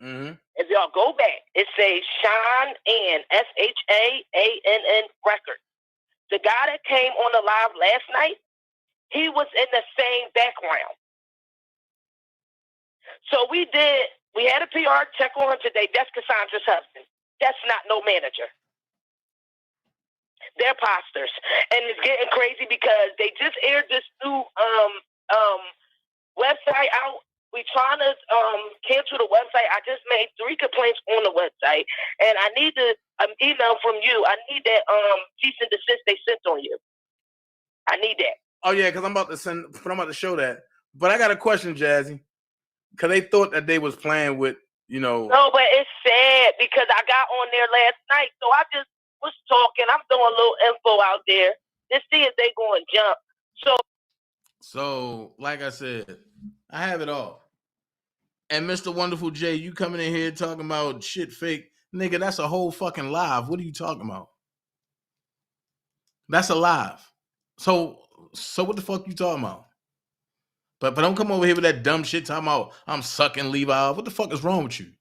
Mm-hmm. If y'all go back, it says Shan Ann, SHAANN Records. The guy that came on the live last night, he was in the same background. So we had a PR check on him today. That's Cassandra's husband. That's not no manager. They're imposters. And it's getting crazy because they just aired this new website out. We're trying to cancel the website. I just made 3 complaints on the website, and I need an email from you. I need that cease and desist they sent on you. I need that. Oh yeah, because I'm about to show that. But I got a question, Jazzy. Because they thought that they was playing with, No, but it's sad because I got on there last night, so I just was talking. I'm throwing a little info out there to see if they going to jump. So, like I said, I have it all. And Mr. Wonderful J, you coming in here talking about shit fake. Nigga, that's a whole fucking live. What are you talking about? That's a live. So what the fuck you talking about? But don't come over here with that dumb shit talking about I'm sucking Levi off. What the fuck is wrong with you?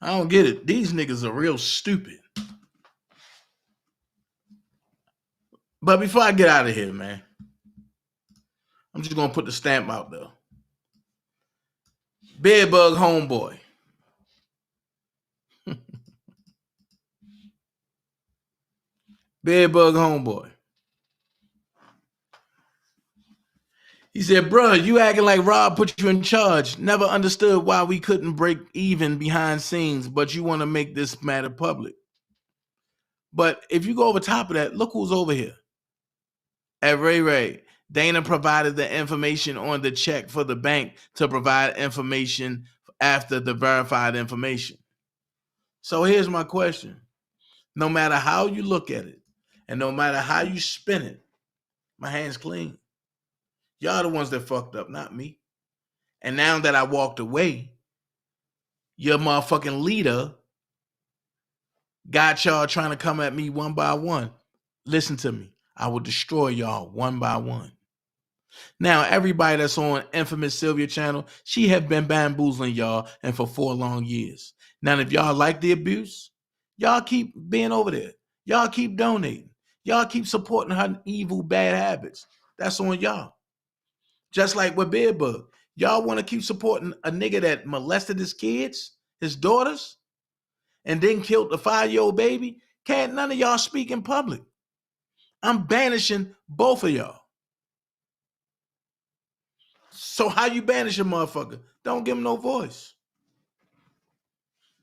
I don't get it. These niggas are real stupid. But before I get out of here, man, I'm just going to put the stamp out there. Bedbug homeboy. Bedbug homeboy. He said, bro, you acting like Rob put you in charge. Never understood why we couldn't break even behind scenes, but you want to make this matter public. But if you go over top of that, look who's over here. At Ray, Dana provided the information on the check for the bank to provide information after the verified information. So here's my question. No matter how you look at it, and no matter how you spin it, my hand's clean. Y'all the ones that fucked up, not me. And now that I walked away, your motherfucking leader got y'all trying to come at me one by one. Listen to me. I will destroy y'all one by one. Now, everybody that's on Infamous Sylvia channel, she have been bamboozling y'all and for 4 long years. Now, if y'all like the abuse, y'all keep being over there. Y'all keep donating. Y'all keep supporting her evil, bad habits. That's on y'all. Just like with Bedbug. Y'all want to keep supporting a nigga that molested his kids, his daughters, and then killed the 5-year-old baby? Can't none of y'all speak in public. I'm banishing both of y'all. So how you banish a motherfucker? Don't give him no voice.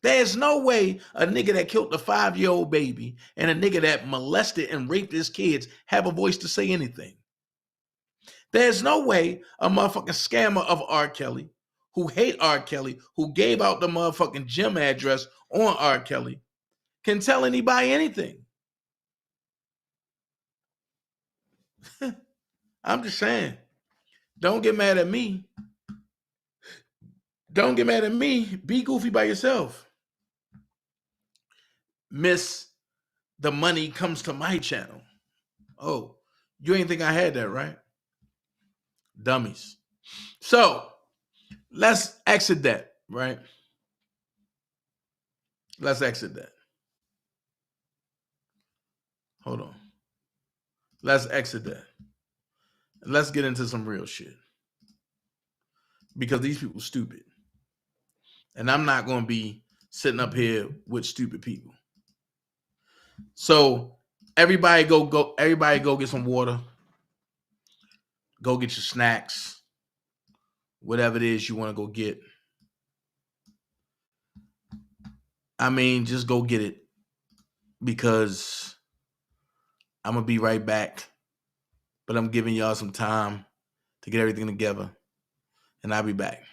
There's no way a nigga that killed the 5-year-old baby and a nigga that molested and raped his kids have a voice to say anything. There's no way a motherfucking scammer of R. Kelly, who hate R. Kelly, who gave out the motherfucking gym address on R. Kelly, can tell anybody anything. I'm just saying. Don't get mad at me. Don't get mad at me. Be goofy by yourself. Miss, the money comes to my channel. Oh, you ain't think I had that, right? Dummies. So, let's exit that, right? Let's exit that. Hold on. Let's exit that. Let's get into some real shit. Because these people are stupid. And I'm not going to be sitting up here with stupid people. So everybody go get some water. Go get your snacks. Whatever it is you want to go get. I mean, just go get it. Because I'm going to be right back. But I'm giving y'all some time to get everything together. And I'll be back.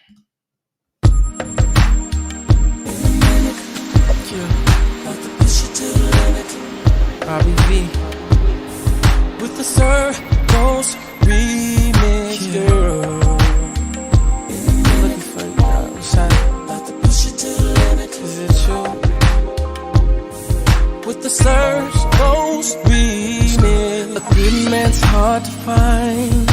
Robbie V with the Circles remix, girl. Looking for you, girl. Is it you? With the Circles remix. A good man's hard to find.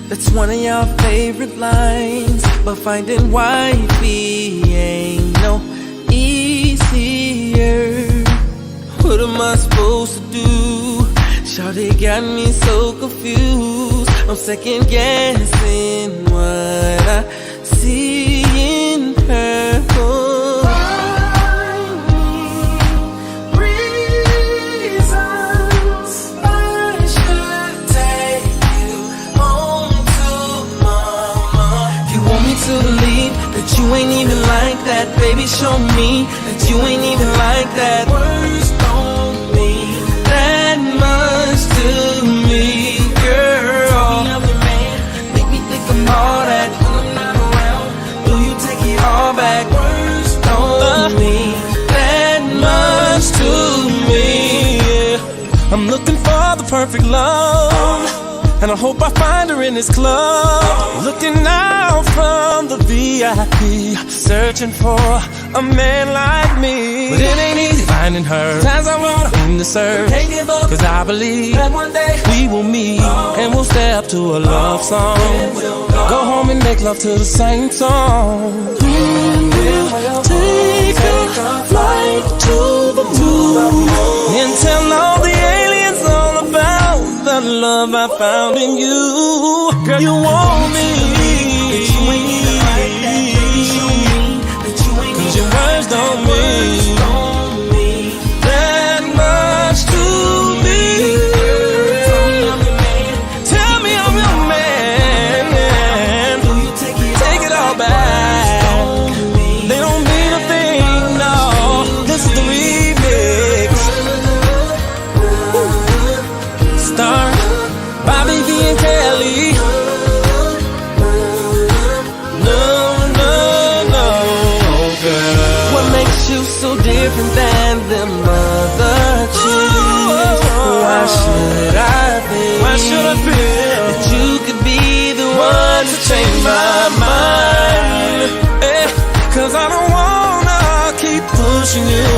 That's one of your favorite lines. But finding wifey ain't no easier. am I supposed to do? Shawty got me so confused. I'm second guessing what I see in her. Oh, reasons I should take you home to mama. You want me to believe that you ain't even like that? Baby, show me that you ain't even like that. Words don't mean that much to me, girl. Make me think I'm all that when I'm not around. Do you take it all back? Words don't mean that much to me. I'm looking for the perfect love, and I hope I find her in this club. Looking out from the VIP, searching for a man like me. But it ain't easy finding her. Times I want to win the search, cause I believe that one day we will meet, and we'll step to a love song. Go home and make love to the same song. We'll take a flight to the moon and tell all the aliens all about the love I found in you. Girl, you want me. Cause your words don't mean that much to me. Tell me I'm your man. Take it all back. They don't mean a thing, no. This is the remix. Star Bobby V and Kelly. No, no, no, girl. What makes you so different than them other chicks? Why should I think that you could be the one to change my mind? Cause I don't wanna keep pushing you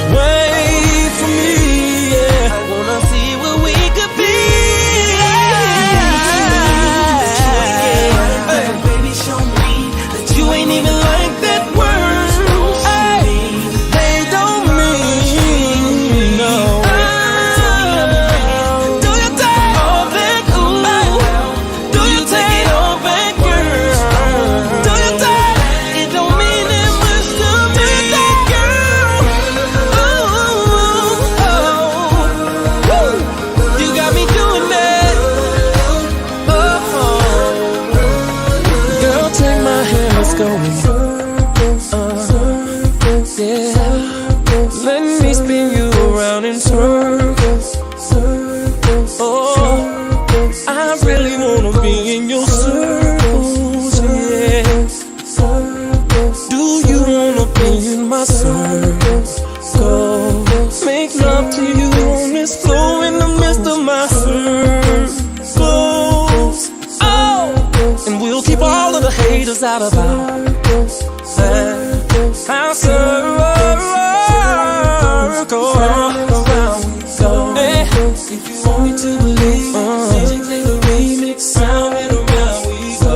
away from me. I wanna see what we could be. Baby, show me that you ain't even like that word. They don't mean no. Do you take all back? Do you take it all back, girl? Do you take? It don't mean that much to me, girl. You got me doing that. Girl, take my hand, let's go. Yeah. Let me spin you around in circles. Oh, I really wanna be in your circles, yeah. Do you wanna be in my circles? Make love to you on this floor in the midst of my circles. Oh, and we'll keep all of the haters out of our circle. Around we go. If you want me to believe, DJ play the remix, sound and around we go.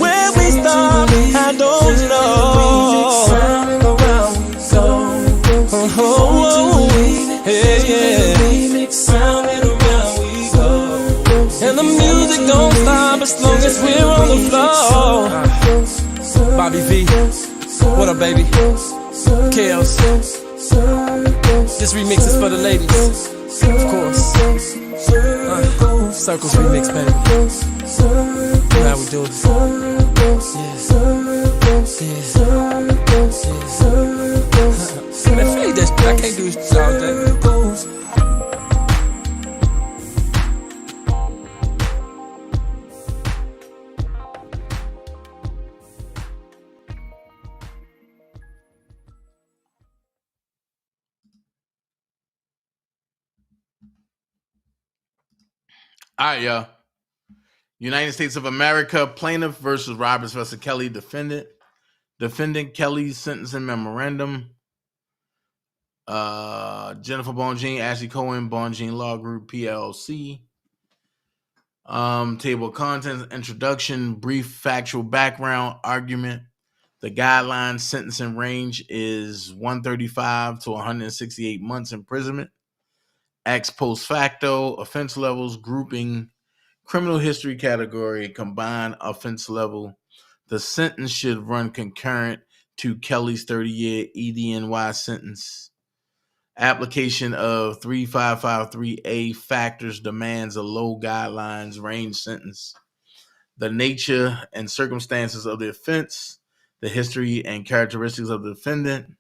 Where we start, I don't know. Sound and around we go. Yeah. Sound and around we go. And the music don't stop as long as we're on the floor. Bobby V, what up, baby? Kels. This remix is for the ladies, of course. Circles remix, baby. You know how we do it. Yeah. Man, fade that shit. I can't do this all day. All right, y'all. United States of America, plaintiff versus Roberts versus Kelly, defendant. Defendant Kelly's sentencing memorandum. Jennifer Bonjean, Ashley Cohen, Bonjean Law Group, PLC. Table of contents, introduction, brief factual background, argument. The guideline sentencing range is 135 to 168 months imprisonment. Ex post facto offense levels grouping criminal history category combined offense level. The sentence should run concurrent to Kelly's 30-year EDNY sentence. Application of 3553A factors demands a low guidelines range sentence. The nature and circumstances of the offense, the history and characteristics of the defendant.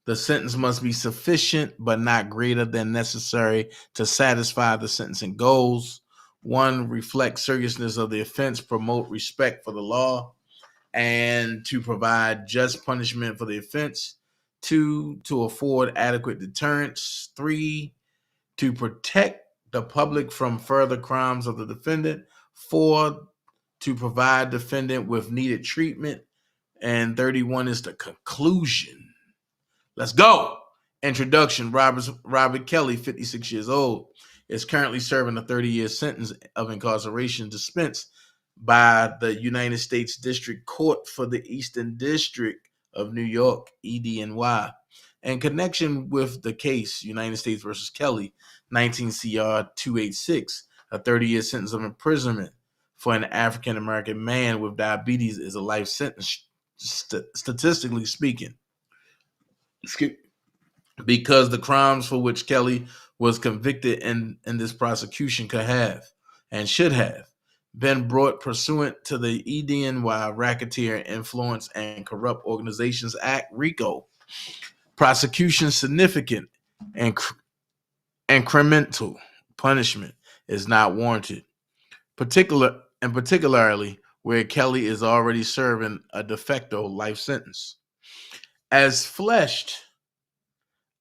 The sentence must be sufficient but not greater than necessary to satisfy the sentencing goals. 1, reflect seriousness of the offense, promote respect for the law, and to provide just punishment for the offense. 2, to afford adequate deterrence. 3, to protect the public from further crimes of the defendant. 4, to provide defendant with needed treatment. And 31 is the conclusion. Let's go. Introduction. Robert Kelly, 56 years old, is currently serving a 30-year sentence of incarceration dispensed by the United States District Court for the Eastern District of New York, EDNY, in connection with the case United States versus Kelly, 19 CR 286. A 30-year sentence of imprisonment for an African-American man with diabetes is a life sentence, statistically speaking, because the crimes for which Kelly was convicted in this prosecution could have and should have been brought pursuant to the EDNY Racketeer Influence and Corrupt Organizations Act, RICO. Prosecution significant and incremental punishment is not warranted, particularly where Kelly is already serving a de facto life sentence. As fleshed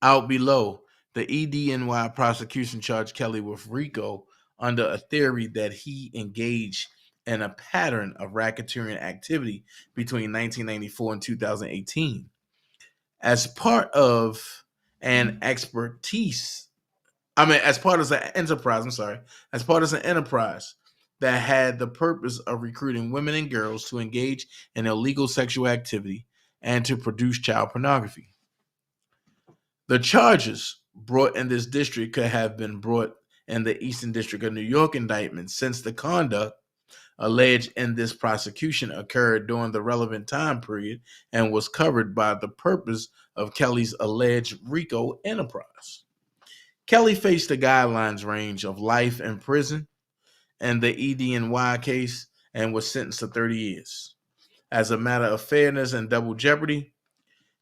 out below, the EDNY prosecution charged Kelly with RICO under a theory that he engaged in a pattern of racketeering activity between 1994 and 2018. As part of an enterprise that had the purpose of recruiting women and girls to engage in illegal sexual activity and to produce child pornography. The charges brought in this district could have been brought in the Eastern District of New York indictment, since the conduct alleged in this prosecution occurred during the relevant time period and was covered by the purpose of Kelly's alleged RICO enterprise. Kelly faced a guidelines range of life in prison in the EDNY case and was sentenced to 30 years. As a matter of fairness and double jeopardy,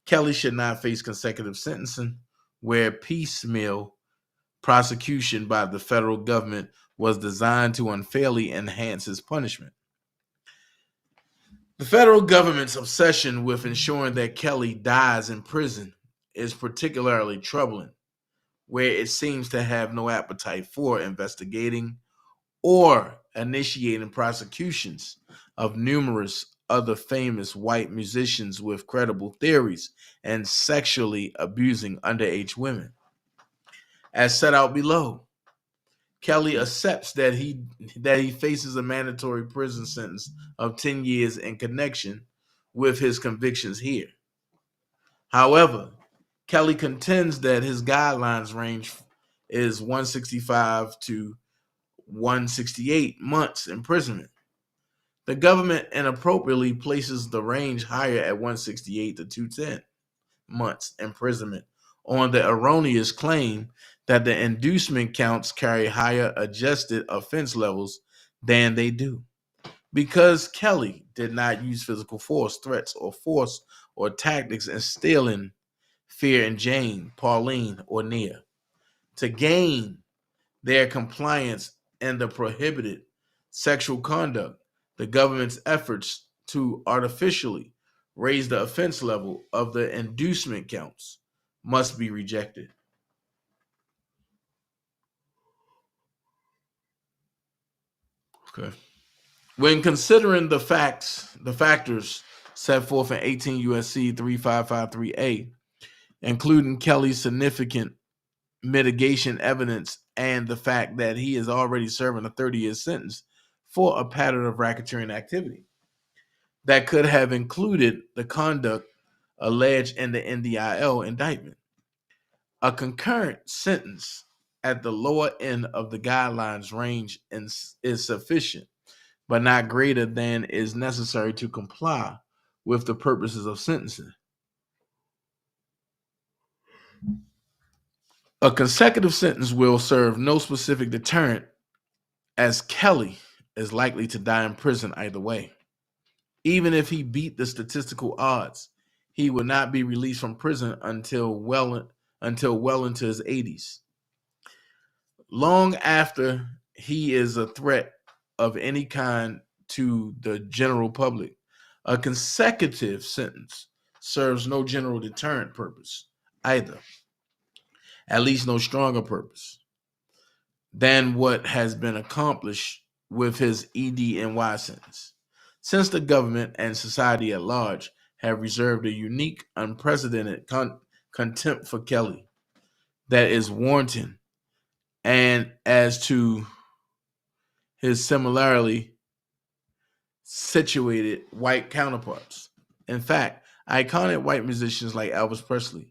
Kelly should not face consecutive sentencing, where piecemeal prosecution by the federal government was designed to unfairly enhance his punishment. The federal government's obsession with ensuring that Kelly dies in prison is particularly troubling, where it seems to have no appetite for investigating or initiating prosecutions of numerous other famous white musicians with credible theories and sexually abusing underage women. As set out below, Kelly accepts that he faces a mandatory prison sentence of 10 years in connection with his convictions here. However, Kelly contends that his guidelines range is 165 to 168 months imprisonment. The government inappropriately places the range higher at 168 to 210 months imprisonment on the erroneous claim that the inducement counts carry higher adjusted offense levels than they do. Because Kelly did not use physical force, threats, or tactics instilling fear in Jane, Pauline, or Nia to gain their compliance in the prohibited sexual conduct, the government's efforts to artificially raise the offense level of the inducement counts must be rejected. Okay. When considering the factors set forth in 18 U.S.C. 3553A, including Kelly's significant mitigation evidence and the fact that he is already serving a 30-year sentence for a pattern of racketeering activity, that could have included the conduct alleged in the NDIL indictment. A concurrent sentence at the lower end of the guidelines range is sufficient, but not greater than is necessary to comply with the purposes of sentencing. A consecutive sentence will serve no specific deterrent, as Kelly is likely to die in prison either way. Even if he beat the statistical odds, he would not be released from prison until well into his 80s. Long after he is a threat of any kind to the general public, a consecutive sentence serves no general deterrent purpose either, at least no stronger purpose than what has been accomplished with his EDNY sentence. Since the government and society at large have reserved a unique, unprecedented contempt for Kelly that is wanton, and as to his similarly situated white counterparts. In fact, iconic white musicians like Elvis Presley,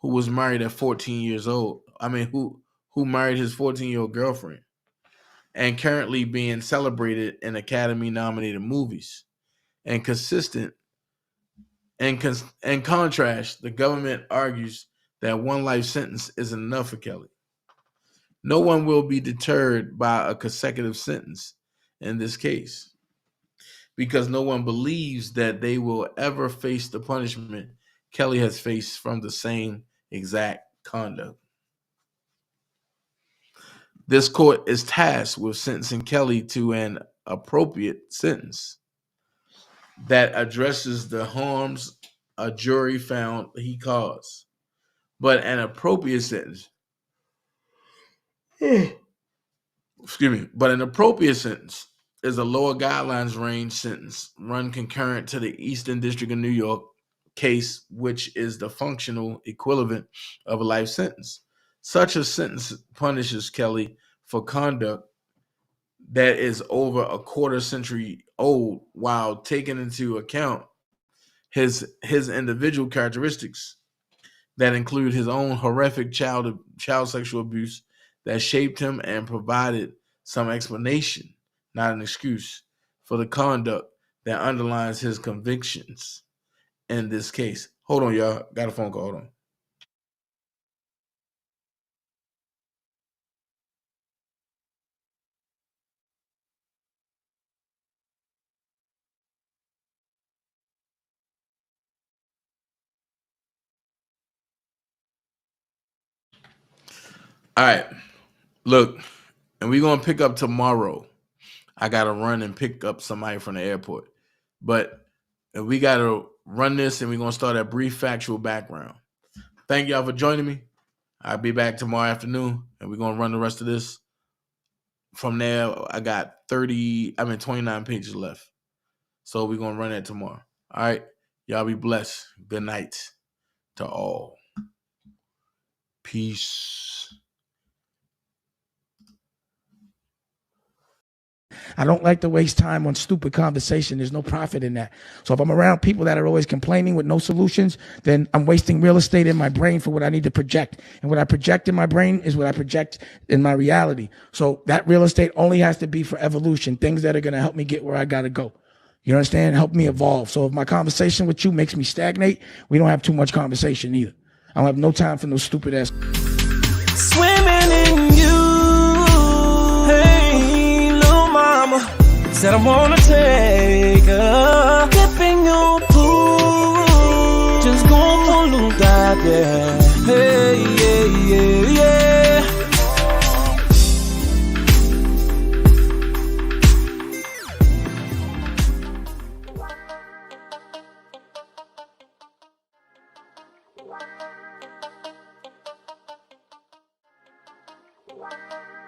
who was married at 14 years old, who married his 14-year-old girlfriend, and currently being celebrated in Academy-nominated movies. And consistent and in contrast, the government argues that one life sentence isn't enough for Kelly. No one will be deterred by a consecutive sentence in this case, because no one believes that they will ever face the punishment Kelly has faced from the same exact conduct. This court is tasked with sentencing Kelly to an appropriate sentence that addresses the harms a jury found he caused. But an appropriate sentence, an appropriate sentence is a lower guidelines range sentence run concurrent to the Eastern District of New York case, which is the functional equivalent of a life sentence. Such a sentence punishes Kelly for conduct that is over a quarter century old, while taking into account his individual characteristics that include his own horrific child sexual abuse that shaped him and provided some explanation, not an excuse, for the conduct that underlines his convictions in this case. Hold on, y'all. Got a phone call. Hold on. All right. Look, and we're going to pick up tomorrow. I got to run and pick up somebody from the airport. But we got to run this, and we're going to start a brief factual background. Thank y'all for joining me. I'll be back tomorrow afternoon, and we're going to run the rest of this. From there, I got 29 pages left. So we're going to run that tomorrow. All right. Y'all be blessed. Good night to all. Peace. I don't like to waste time on stupid conversation. There's no profit in that. So if I'm around people that are always complaining with no solutions, then I'm wasting real estate in my brain for what I need to project. And what I project in my brain is what I project in my reality. So that real estate only has to be for evolution, things that are going to help me get where I got to go. You understand? Help me evolve. So if my conversation with you makes me stagnate, we don't have too much conversation either. I don't have no time for no stupid ass. Swimming in you. Hey, little mama said I wanna take her. Dipping your pool. Just go for a little dive there. Hey, yeah, yeah, yeah. Wow.